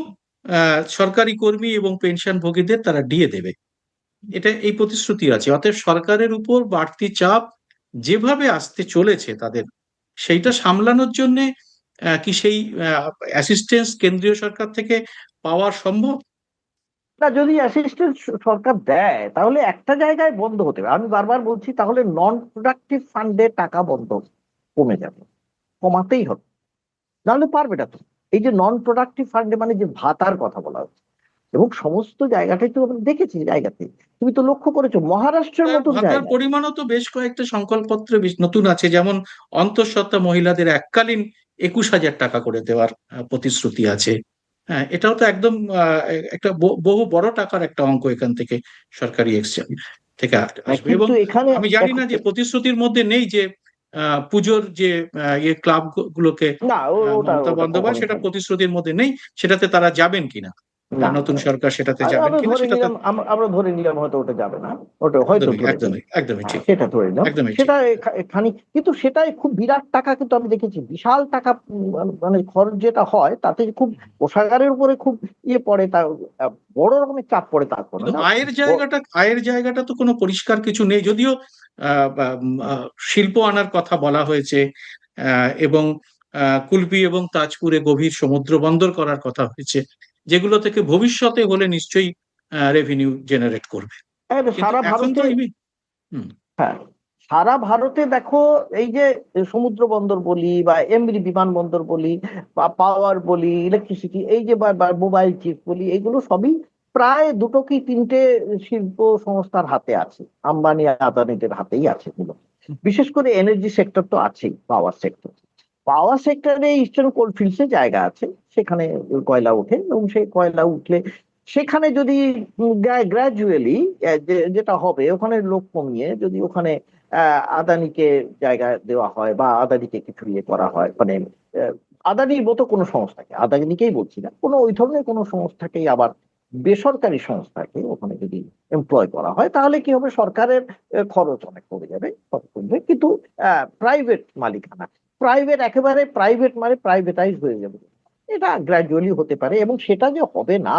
সরকারি কর্মী এবং পেনশনভোগীদের তারা দিয়ে দেবে। এটা এই প্রতিশ্রুতি আছে। অতএব সরকারের উপর বাড়তি চাপ যেভাবে আসতে চলেছে তাদের, সেইটা সামলানোর জন্য কি সেই অ্যাসিস্ট্যান্স কেন্দ্রীয় সরকার থেকে পাওয়া সম্ভব? না, যদি অ্যাসিস্ট্যান্ট সরকার দেয় তাহলে একটা জায়গায় বন্ধ হতে হবে। আমি বারবার বলছি, তাহলে নন প্রোডাক্টিভ ফান্ডে টাকা বন্ধ কমে যাবে, কমাতেই হবে, নাহলে পারবে না তো। এই যে নন প্রোডাক্টিভ ফান্ডে মানে যে ভাতার কথা বলা হচ্ছে, এবং সমস্ত জায়গাটাই তো আমরা দেখেছি, জায়গাতে তুমি তো লক্ষ্য করেছো মহারাষ্ট্রের মতন ভাতার জায়গায়। পরিমাণও তো বেশ কয়েকটা সংকল্পপত্রে নতুন আছে, যেমন অন্তঃসত্ত্বা মহিলাদের এককালীন 21,000 টাকা করে দেওয়ার প্রতিশ্রুতি আছে। হ্যাঁ, এটাও তো একদম একটা বহু বড় টাকার একটা অঙ্ক এখান থেকে সরকারি এক্সচেঞ্জ থেকে আসবে। এবং কিন্তু এখানে আমি জানি দেখো, না যে প্রতিশ্রুতির মধ্যে নেই যে পুজোর যে ক্লাব গুলোকে না ওটা মমতা ওটা বন্দ্যোপাধ্যায় কখনোই সেটা থাকবে প্রতিশ্রুতির মধ্যে নেই, সেটাতে তারা যাবেন কিনা, না। নতুন সরকার সেটাতে যাবেন আমরা কিনা ধরে সেটাতে। নিলাম, আমরা ধরে নিলাম হয়তো ওটা যাবে না, ওটা হয়তো একদমই ধরে নিলাম। একদমই একদমই হ্যাঁ, ঠিক। সেটা ধরে নিলাম। একদমই ঠিক। সেটা খানিক, কিন্তু সেটাই খুব বিরাট টাকা, কিন্তু আমি দেখেছি বিশাল টাকা, মানে খরচ যেটা হয় তাতে খুব কোষাগারের উপরে খুব ইয়ে পড়ে, তা বড় রকমের চাপ পড়ে তার কোনো কিন্তু না। আয়ের জায়গাটা তো কোনো পরিষ্কার কিছু নেই, যদিও শিল্প আনার কথা বলা হয়েছে, এবং কুলপি এবং তাজপুরে গভীর সমুদ্র বন্দর করার কথা হয়েছে, যেগুলো থেকে ভবিষ্যতে হলে নিশ্চয়ই রেভিনিউ জেনারেট করবে। কিন্তু সারা এখন তো ভারতে, হুম, হ্যাঁ, সারা ভারতে দেখো, এই যে সমুদ্র বন্দর বলি বা এমবি বিমানবন্দর বলি বা পাওয়ার বলি, ইলেকট্রিসিটি, এই যে মোবাইল চিপ বলি, এগুলো সবই প্রায় দুটো কি তিনটে শিল্প সংস্থার হাতে আছে, আম্বানি আদানিদের হাতেই আছে এগুলো। বিশেষ করে এনার্জি সেক্টর তো আছেই, পাওয়ার সেক্টর। পাওয়ার সেক্টরে ইস্টার্ন কোলফিল্ডসে জায়গা আছে, সেখানে কয়লা ওঠে, এবং সেই কয়লা উঠলে সেখানে যদি গ্রাজুয়ালি যেটা হবে, ওখানে লোক কমিয়ে যদি ওখানে আদানিকে জায়গা দেওয়া হয় বা আদানিকে কিছু ইয়ে করা হয়, মানে আহ, আদানির মতো কোনো সংস্থাকে, আদানিকেই বলছি না, কোনো ওই ধরনের কোনো সংস্থাকেই আবার বেসরকারি সংস্থাকে ওখানে যদি এমপ্লয় করা হয়, তাহলে কি হবে, সরকারের খরচ অনেক কমে যাবে, খরচ কমবে, কিন্তু প্রাইভেট মালিকানা, প্রাইভেট, একেবারে প্রাইভেট মানে প্রাইভেটাইজ হয়ে যাবে, এটা গ্র্যাজুয়ালি হতে পারে। এবং সেটা যে হবে না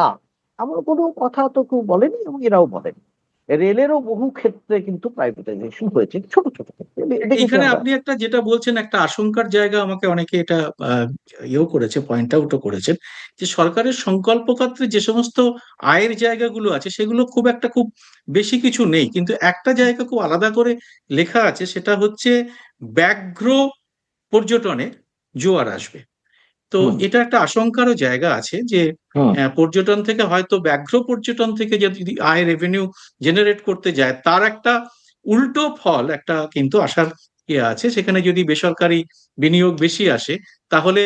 এমন কোনো কথা তো কেউ বলেনি, এবং এরাও বলেনি। রেলেরও বহু ক্ষেত্রে কিন্তু প্রাইভেটাইজেশন হয়েছে, ছোট ছোট ক্ষেত্রে দেখেছি এইখানে আমরা। আপনি একটা যেটা বলছেন, একটা আশঙ্কার জায়গা, আমাকে অনেকে এটা ইয়েও করেছে, পয়েন্ট আউটও করেছেন, যে সরকারের সংকল্পপত্রে যে সমস্ত আয়ের জায়গাগুলো আছে সেগুলো খুব বেশি কিছু নেই, কিন্তু একটা জায়গা খুব আলাদা করে লেখা আছে, সেটা হচ্ছে ব্যাঘ্র পর্যটনে জোয়ার আসবে। তো হুম, এটা একটা আশঙ্কারও জায়গা আছে যে হুম। পর্যটন থেকে, হয়তো ব্যাঘ্র পর্যটন থেকে যদি আয় রেভিনিউ জেনারেট করতে যায়, তার একটা উল্টো ফল একটা কিন্তু আসার ইয়ে আছে। সেখানে যদি বেসরকারি বিনিয়োগ বেশি আসে, তাহলে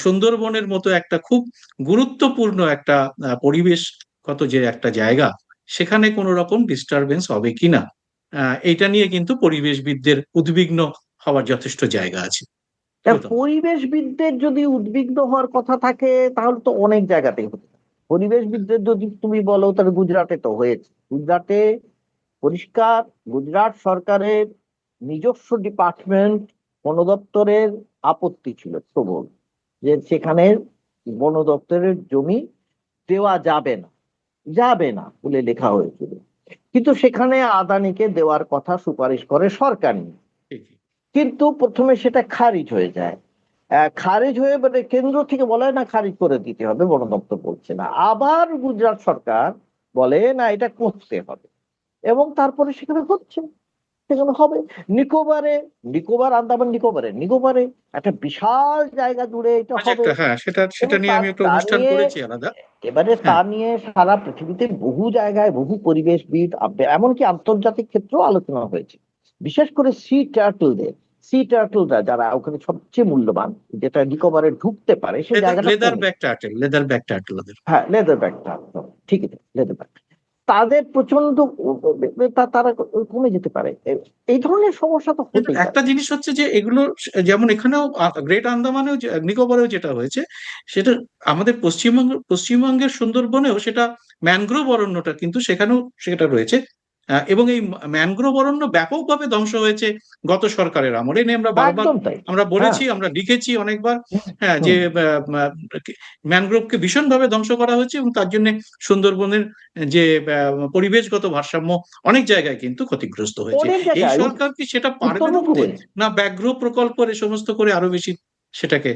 সুন্দরবনের মতো একটা খুব গুরুত্বপূর্ণ একটা পরিবেশগত যে একটা জায়গা, সেখানে কোনো রকম ডিস্টারবেন্স হবে কিনা, এইটা নিয়ে কিন্তু পরিবেশবিদদের উদ্বিগ্ন হওয়ার যথেষ্ট জায়গা আছে। গৌতম। পরিবেশবিদদের যদি উদ্বিগ্ন হওয়ার কথা থাকে তাহলে তো অনেক জায়গাতেই হতে পারে। পরিবেশবিদদের যদি তুমি বলো, তাহলে গুজরাটে তো হয়েছে। গুজরাটে পরিষ্কার, গুজরাট সরকারের নিজস্ব ডিপার্টমেন্ট, বন দপ্তরের আপত্তি ছিল প্রবল, যে সেখানে বন দপ্তরের জমি দেওয়া যাবে না, যাবে না বলে লেখা হয়েছিল। কিন্তু সেখানে আদানিকে দেওয়ার কথা সুপারিশ করে সরকার, ঠিকই। কিন্তু প্রথমে সেটা খারিজ হয়ে যায়। খারিজ হয়ে, মানে কেন্দ্র থেকে বলে না খারিজ করে দিতে হবে, বন দপ্তর বলছে না, আবার গুজরাট সরকার বলে না এটা করতে হবে, এবং তারপরে সেখানে হচ্ছে, সেখানে হবে। নিকোবরে, আন্দামান নিকোবরে একটা বিশাল জায়গা জুড়ে এটা আচ্ছা, হবে। একটা, হ্যাঁ, সেটা সেটা এবং নিয়ে আমি একটা তা অনুষ্ঠান নিয়ে, করেছি আলাদা। এবারে তা হ্যাঁ, নিয়ে সারা পৃথিবীতে বহু জায়গায় বহু পরিবেশবিদ, এমনকি আন্তর্জাতিক ক্ষেত্রেও আলোচনা হয়েছে। বিশেষ করে সি টার্টলরা যারা ওখানে সবচেয়ে মূল্যবান, যেটা নিকোবরে ঢুকতে পারে, সেই লেদার জায়গাটা লেদার কমে। Back turtle, leather back turtle ওদের। হ্যাঁ, লেদার ব্যাক টার্টল, ঠিকই তো, লেদার ব্যাক, তাদের প্রচন্ড তারা কমে যেতে পারে। এই ধরনের সমস্যা তো কিন্তু হতেই একটা পারে। জিনিস হচ্ছে যে এগুলো, যেমন এখানেও গ্রেট আন্দামানেও নিকোবরেও যেটা হয়েছে, সেটা আমাদের পশ্চিমবঙ্গের সুন্দরবনেও সেটা ম্যানগ্রোভ অরণ্যটা কিন্তু সেখানেও সেটা রয়েছে। এবং এই ম্যানগ্রোভ অরণ্য ব্যাপকভাবে ধ্বংস হয়েছে গত সরকারের আমলে। এ নিয়ে আমরা বারবার একদম তাই। আমরা হ্যাঁ। বলেছি, আমরা লিখেছি অনেকবার। হুম, হ্যাঁ, যে হুম। ম্যানগ্রোভকে ভীষণভাবে ধ্বংস করা হয়েছে, এবং তার জন্য সুন্দরবনের যে পরিবেশগত ভারসাম্য অনেক জায়গায় কিন্তু ক্ষতিগ্রস্ত হয়েছে। অনেক এই জায়গায় সরকার কি সেটা পারবে উত্তরবঙ্গ ধরতে, হয়েছে। না ব্যাঘ্র প্রকল্প এ সমস্ত করে আরো বেশি সেটাকে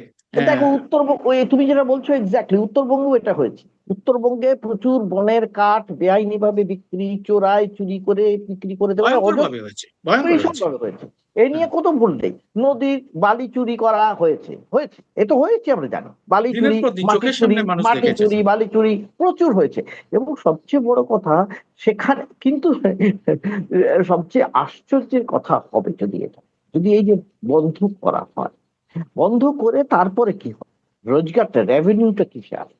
দেখো আহ, উত্তরবঙ্গ, তুমি যেটা বলছো এক্স্যাক্টলি উত্তরবঙ্গ এটা হয়েছে। উত্তরবঙ্গে প্রচুর বনের কাঠ বেআইনি ভাবে বিক্রি, চোরাই চুরি করে বিক্রি করে দেওয়া ভয়ঙ্কর অজস্র ভাবে হয়েছে, ভয়ঙ্কর হয়েছে। ভীষণভাবে হয়েছে। এই নিয়ে হ্যাঁ, কত ভুল নেই। নদীর বালি চুরি করা হয়েছে, হয়েছে, এ তো হয়েছে, আমরা জানি। বালি দিনের চুরি, পর দিন মাটি চোখের চুরি, সামনে মানুষ মাটি দেখেছে। চুরি, বালি চুরি প্রচুর হয়েছে। এবং সবচেয়ে বড় কথা, সেখানে কিন্তু সবচেয়ে আশ্চর্যের কথা হবে যদি এটা, যদি এই যে বন্ধ করা হয়, বন্ধ করে তারপরে কি হয়, রোজগারটা, রেভিনিউটা কিসে আসে?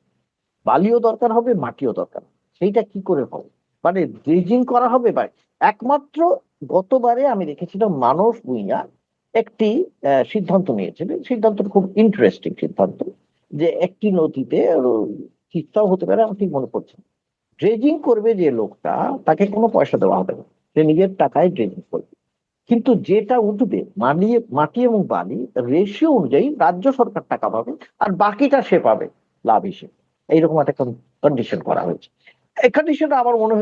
বালিও দরকার হবে, মাটিও দরকার হবে। সেইটা কি করে হবে? মানে ড্রেজিং করা হবে বা একমাত্র, গতবারে আমি দেখেছিলাম মানস ভূঁইয়া একটি সিদ্ধান্ত নিয়েছিলেন। সিদ্ধান্ত খুব ইন্টারেস্টিং সিদ্ধান্ত, যে একটি নদীতে তিস্তাও হতে পারে, আমার ঠিক মনে পড়ছে না, ড্রেজিং করবে যে লোকটা, তাকে কোনো পয়সা দেওয়া হবে না, সে নিজের টাকায় ড্রেজিং করবে। কিন্তু যেটা উঠবে মাটি, মাটি এবং বালি রেশিও অনুযায়ী রাজ্য সরকার টাকা পাবে, আর বাকিটা সে পাবে লাভ হিসেবে। এইরকম একটা কন্ডিশন করা হয়েছে। এই কন্ডিশনটা আমার মনে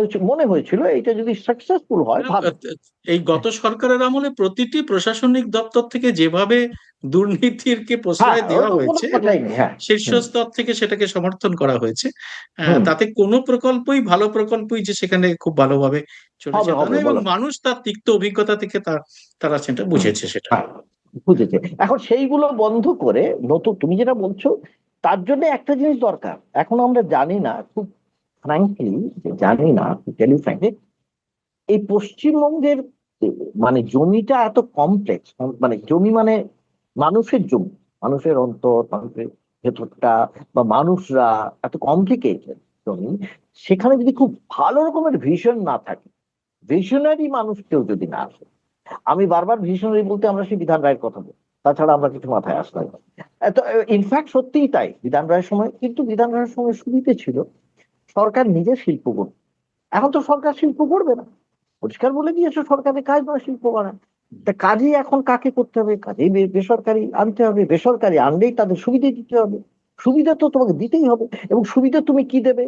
হয়েছিল এটা যদি সাকসেসফুল হয় ভালো। এই গত সরকারের আমলে প্রতিটি প্রশাসনিক দপ্তর থেকে যেভাবে দুর্নীতিরকে হ্যাঁ, প্রশ্রয় দেওয়া ওটা কোনো হয়েছে এবং কথাই নেই। হ্যাঁ। শীর্ষ হুম। স্তর থেকে সেটাকে সমর্থন করা হয়েছে, হুম। তাতে কোনো প্রকল্পই, ভালো প্রকল্পই যে সেখানে খুব ভালোভাবে চলেছে হবে তা হবে না, এবং বলো। মানুষ তার তিক্ত অভিজ্ঞতা থেকে তারা সেটা বুঝেছে সেটা। হ্যাঁ, বুঝেছে। এখন সেইগুলো বন্ধ করে নতুন, তুমি যেটা বলছো, তার জন্য একটা জিনিস দরকার। এখন আমরা জানি না, খুব ফ্র্যাঙ্কলি জানি না, টেলি ফ্র্যাঙ্কলি, এই পশ্চিমবঙ্গের মানে জমিটা এত কমপ্লেক্স। মানে জমি মানে মানুষের জমি, মানুষের অন্তর, মানুষের ভেতরটা, বা মানুষরা এত কমপ্লিকেটেড জমি। সেখানে যদি খুব ভালো রকমের ভিশন না থাকে, ভিশনারি মানুষ কেউ যদি না আসে, আমি বারবার ভিশনারি বলতে আমরা সেই বিধান রায়ের কথা বলি, তাছাড়া আমরা কিছু মাথায় আসতে না। ইনফ্যাক্ট সত্যিই তাই, বিধান রায়ের সময়, কিন্তু বিধান রায়ের সময় সুবিধে ছিল সরকার নিজে শিল্প করবে। এখন তো সরকার শিল্প করবে না, পরিষ্কার বলে দিয়েছে সরকারের কাজ নয় শিল্প করা। তা কাজে এখন কাকে করতে হবে? কাজেই বেসরকারি আনতে হবে, বেসরকারি আনলেই তাদের সুবিধা দিতে হবে। সুবিধা তো তোমাকে দিতেই হবে। এবং সুবিধা তুমি কি দেবে?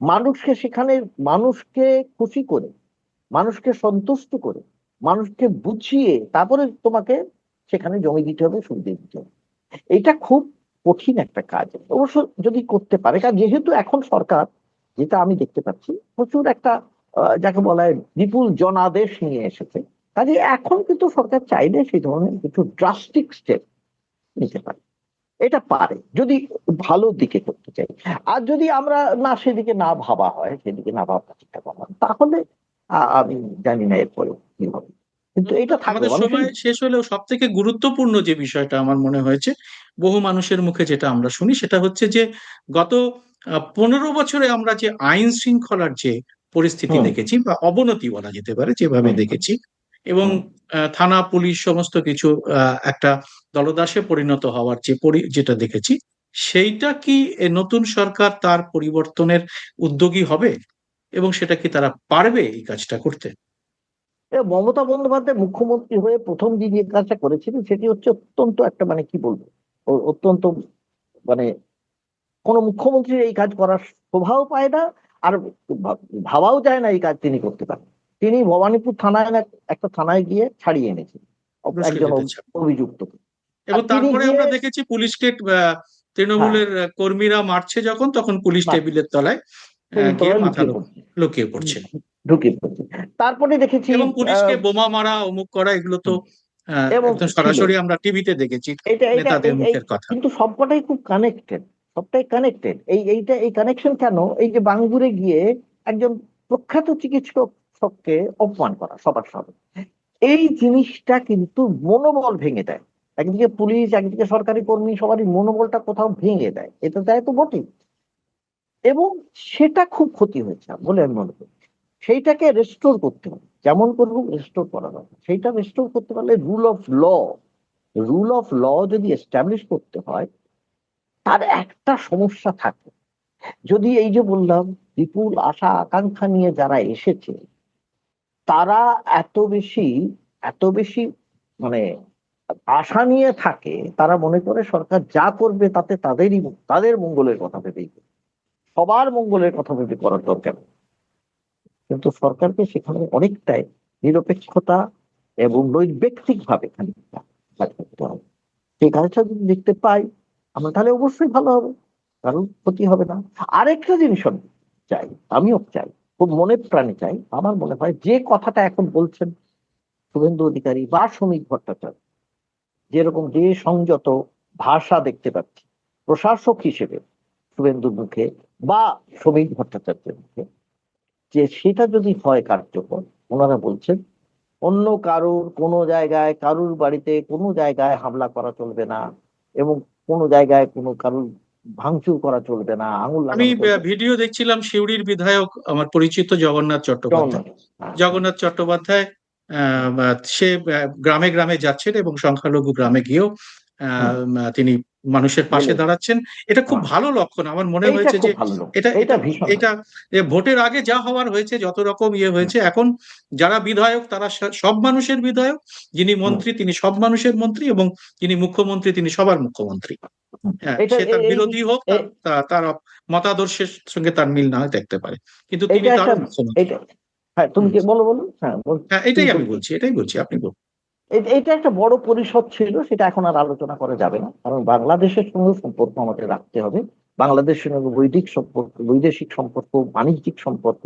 মানুষকে সেখানে, মানুষকে খুশি করে, মানুষকে সন্তুষ্ট করে, মানুষকে বুঝিয়ে তারপরে তোমাকে সেখানে জমি দিতে হবে, সুবিধা দিতে হবে। এটা খুব কঠিন একটা কাজ অবশ্য, যদি করতে পারে। কারণ যেহেতু এখন সরকার, যেটা আমি দেখতে পাচ্ছি, প্রচুর একটা যাকে বলা হয় বিপুল জনাদেশ নিয়ে এসেছে। কাজে এখন কিন্তু সরকার চাইলে সেই ধরনের কিছু ড্রাস্টিক স্টেপ নিতে পারে। এটা পারে যদি ভালো দিকে করতে চাই। আর যদি আমরা না, সেদিকে না ভাবা হয়, সেদিকে না ভাবনা চিন্তা করা হয়, তাহলে আমি জানি না এরপরে কি হবে। কিন্তু এটা থাকবে আমাদের মানুষের। সময় শেষ হলেও সব থেকে গুরুত্বপূর্ণ যে বিষয়টা আমার মনে হয়েছে, বহু মানুষের মুখে যেটা আমরা শুনি, সেটা হচ্ছে যে গত 15 বছরে আমরা যে আইন শৃঙ্খলার যে পরিস্থিতি হুম। দেখেছি, বা অবনতি বলা যেতে পারে, যেভাবে হুম। দেখেছি, এবং হুম। থানা পুলিশ সমস্ত কিছু একটা দলদাসে পরিণত হওয়ার যেটা দেখেছি, সেইটা কি নতুন সরকার তার পরিবর্তনের উদ্যোগী হবে, এবং সেটা কি তারা পারবে এই কাজটা করতে? মমতা বন্দ্যোপাধ্যায় মুখ্যমন্ত্রী হয়ে প্রথম দিন যে কাজটা করেছিলেন, সেটি হচ্ছে অত্যন্ত একটা, মানে কি বলবো, অত্যন্ত, মানে কোন মুখ্যমন্ত্রীর এই কাজ করার শোভাও পায় না। আর ভাবাও যায় না এই কাজ তিনি করতে পারেন। তিনি ভবানীপুর থানায় একটা থানায় গিয়ে ছাড়িয়ে এনেছেন পুলিশকে একজন যেতে চায়। অভিযুক্তকে। আর এবং তিনি তারপরে গিয়ে, আমরা দেখেছি পুলিশকে, হ্যাঁ, তৃণমূলের কর্মীরা মারছে যখন, তখন পুলিশ টেবিলের তলায় গিয়ে তলায় মাথা লুকিয়ে পড়ছে, লুকিয়ে পড়ছে। ঢুকে পড়ছে। তারপরে দেখেছি এবং পুলিশকে বোমা মারা, অমুক করা, এগুলো তো এবং একদম ছিল। সরাসরি আমরা টিভিতে দেখেছি, এটা এটা নেতাদের এই এই মুখের কথা। কিন্তু সবকটাই খুব কানেক্টেড, সবটাই কানেক্টেড। এই কানেকশন কেন? এই যে বাঙ্গুরে গিয়ে একজন প্রখ্যাত চিকিৎসককে অপমান করা সবার সামনে, এই জিনিসটা কিন্তু মনোবল ভেঙে দেয়। একদিকে পুলিশ, একদিকে সরকারি কর্মী, সবারই মনোবলটা কোথাও ভেঙে দেয়, এটা দেয় তো বটেই। এবং সেটা খুব ক্ষতি হয়েছে বলে আমি মনে করি। সেইটাকে রেস্টোর করতে হবে, যেমন করবো রেস্টোর করা দরকার। সেইটা রেস্টোর করতে পারলে রুল অফ ল যদি এস্টাবলিশ করতে হয়, তার একটা সমস্যা থাকে। যদি এই যে বললাম, বিপুল আশা আকাঙ্ক্ষা নিয়ে যারা এসেছে, তারা এত বেশি মানে আশা নিয়ে থাকে, তারা মনে করে সরকার যা করবে তাতে তাদের মঙ্গলের কথা ভেবেই করবে। সবার মঙ্গলের কথা ভেবে করার দরকার নেই। কিন্তু সরকারকে সেখানে অনেকটাই নিরপেক্ষতা এবং নৈর্ব্যক্তিক ভাবে খানিকটা কাজ করতে হবে। সেই কাজটা যদি দেখতে পাই আমরা, তাহলে অবশ্যই ভালো হবে। কারণ ক্ষতি হবে না। আরেকটা জিনিস আমি চাই, আমিও চাই, খুব মনে প্রাণে চাই, আমার মনে হয় যে কথাটা এখন বলছেন শুভেন্দু অধিকারী বা শ্রমিক ভট্টাচার্য, যেরকম যে সংযত ভাষা দেখতে পাচ্ছি প্রশাসক হিসেবে শুভেন্দুর মুখে বা শ্রমিক ভট্টাচার্যের মুখে, যে সেটা যদি হয় কার্যকর, ওনারা বলছেন অন্য কারুর কোনো জায়গায়, কারুর বাড়িতে কোনো জায়গায় হামলা করা চলবে না, এবং কোনো জায়গায় কোনো কারুর ভাঙচুর করা চলবে না, আঙুল আমি লাগানো চলবে না। ভিডিও দেখছিলাম সিউড়ির বিধায়ক আমার পরিচিত জগন্নাথ চট্টোপাধ্যায়। জগন্নাথ, হ্যাঁ, জগন্নাথ চট্টোপাধ্যায় সে গ্রামে গ্রামে যাচ্ছেন এবং সংখ্যালঘু গ্রামে গিয়েও হুম, তিনি মানুষের পাশে বলেছে, দাঁড়াচ্ছেন। এটা খুব হ্যাঁ, ভালো লক্ষণ আমার মনে এইটা হয়েছে খুব যে ভালো লোক, এটা এইটা এটা ভীষণ ভালো। এটা যে ভোটের আগে যা হওয়ার হয়েছে, যত রকম ইয়ে হুম, হয়েছে, এখন যারা বিধায়ক তারা সব মানুষের বিধায়ক, যিনি হুম, মন্ত্রী তিনি সব মানুষের মন্ত্রী, এবং যিনি মুখ্যমন্ত্রী তিনি সবার মুখ্যমন্ত্রী। হুম। হ্যাঁ, এটা সে তার এই বিরোধী হোক, এ- তার মতাদর্শের সঙ্গে তার মিল না হয় দেখতে পারে, কিন্তু তিনি এইটা একটা, তারও মুখ্যমন্ত্রী। এইটা, হ্যাঁ, তুমি হুম। কি বলো, বলো, হ্যাঁ, হ্যাঁ, কি এটাই আমি বলছি। বলছি, এটাই বলছি, আপনি বলুন। এটা একটা বড় পরিষদ ছিল, সেটা এখন আর আলোচনা করা যাবে না, কারণ বাংলাদেশের সঙ্গে সম্পর্ক আমাদের রাখতে হবে। বাংলাদেশের সঙ্গে বৈদিক সম্পর্ক, বৈদেশিক সম্পর্ক, বাণিজ্যিক সম্পর্ক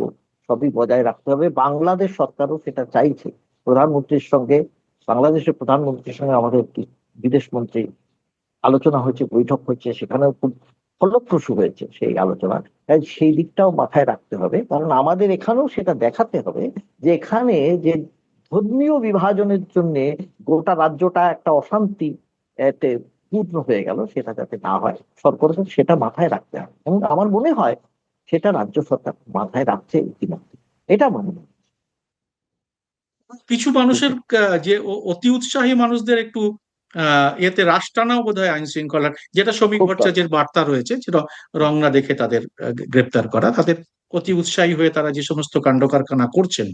সবই বজায় রাখতে হবে। বাংলাদেশ সরকারও সেটা চাইছে। প্রধানমন্ত্রীর সঙ্গে, বাংলাদেশের প্রধানমন্ত্রীর সঙ্গে আমাদের বিদেশ মন্ত্রী আলোচনা হয়েছে, বৈঠক হয়েছে, সেখানেও খুব ফলপ্রসূ হয়েছে সেই আলোচনা। তাই সেই দিকটাও মাথায় রাখতে হবে, কারণ আমাদের এখানেও সেটা দেখাতে হবে যে এখানে যে ধর্মীয় বিভাজনের জন্য গোটা রাজ্যটা একটা অশান্তি এতে পূর্ণ হয়ে গেল, সেটা যাতে না হয় সরকারকে সেটা মাথায় রাখতে হবে, এবং আমার মনে হয় সেটা রাজ্য সরকার মাথায় রাখছে ইতিমধ্যে, এটা মনে হয়। কিছু মানুষের যে অতি উৎসাহী মানুষদের একটু এতে রাশ টানাও বোধহয় আইন শৃঙ্খলার, যেটা শ্রমিক খুব ভট্টাচার্যের দরকার। বার্তা রয়েছে, যেটা রং না দেখে তাদের গ্রেপ্তার করা, তাদের অতি উৎসাহী হয়ে তারা যে সমস্ত কাণ্ড কারখানা করছেন,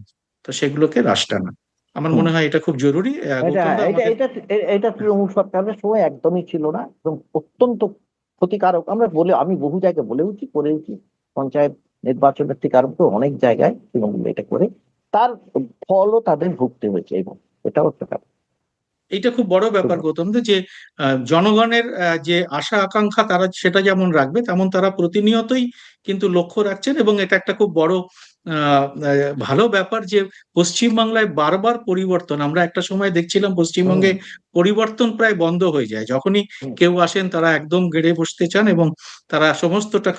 তো সেগুলোকে রাশ টানা আমার হুম। মনে হয় এটা খুব জরুরি। এটা গৌতম দা এটা আমাদের এটা এটা তৃণমূল সরকারের সময় একদমই ছিল না, এবং অত্যন্ত ক্ষতিকারক। আমরা বলে, আমি বহু জায়গায় বলেওছি, করেওছি, পঞ্চায়েত নির্বাচনের থেকে আরম্ভ করে অনেক জায়গায় তৃণমূল এটা করে, তার ফলও তাদের ভুগতে হয়েছে, এবং এটাও একটা ব্যাপার। এইটা খুব বড় ব্যাপার গৌতম দা, যে জনগণের যে আশা আকাঙ্ক্ষা তারা সেটা যেমন রাখবে, তেমন তারা প্রতিনিয়তই কিন্তু লক্ষ্য রাখছেন, এবং এটা একটা খুব বড় ভালো ব্যাপার যে পশ্চিমবাংলায় বারবার পরিবর্তন। আমরা একটা সময় দেখছিলাম হুম, পশ্চিমবঙ্গে পরিবর্তন প্রায় বন্ধ হয়ে যায়, যখনই হুম, কেউ আসেন তারা একদম গেড়ে বসতে চান, এবং তারা সমস্তটা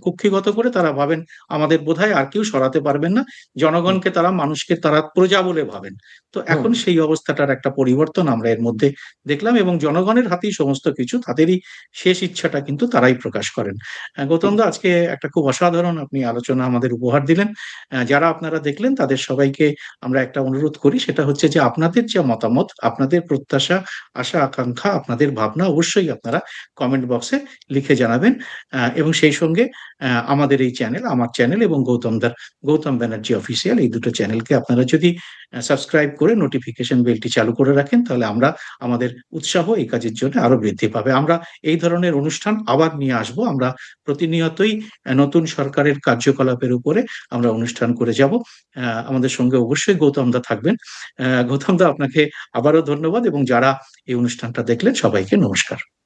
কুক্ষিগত করে তারা ভাবেন আমাদের বোধহয় আর কেউ সরাতে পারবেন না, হুম, জনগণকে তারা, মানুষকে তারা প্রজা বলে ভাবেন। তো হুম, এখন সেই অবস্থাটার একটা পরিবর্তন আমরা এর মধ্যে দেখলাম, এবং জনগণের হাতেই সমস্ত কিছু, তাদেরই শেষ ইচ্ছাটা কিন্তু তারাই প্রকাশ করেন। গৌতম ঠিক। দা, আজকে একটা খুব অসাধারণ আপনি আলোচনা আমাদের উপহার দিলেন। যারা আপনারা দেখলেন তাদের সবাইকে আমরা একটা অনুরোধ করি, সেটা হচ্ছে যে আপনাদের যে মতামত, আপনাদের প্রত্যাশা, আশা আকাঙ্ক্ষা, আপনাদের ভাবনা অবশ্যই আপনারা কমেন্ট বক্সে লিখে জানাবেন। এবং সেই সঙ্গে আমাদের এই চ্যানেল, আমার চ্যানেল এবং গৌতম ব্যানার্জি অফিসিয়াল, এই দুটো চ্যানেলকে আপনারা যদি সাবস্ক্রাইব করে নোটিফিকেশন বেলটি চালু করে রাখেন, তাহলে আমাদের উৎসাহ এই কাজের জন্য আরো বৃদ্ধি পাবে। আমরা এই ধরনের অনুষ্ঠান আবার নিয়ে আসব। আমরা প্রতিনিয়তই নতুন সরকারের কার্যকলাপের উপরে আমরা অনুষ্ঠান করে যাব। আমাদের সঙ্গে অবশ্যই গৌতম দা থাকবেন। গৌতম দা, আপনাকে আবারও ধন্যবাদ, এবং যারা এই অনুষ্ঠানটা দেখলেন সবাইকে নমস্কার।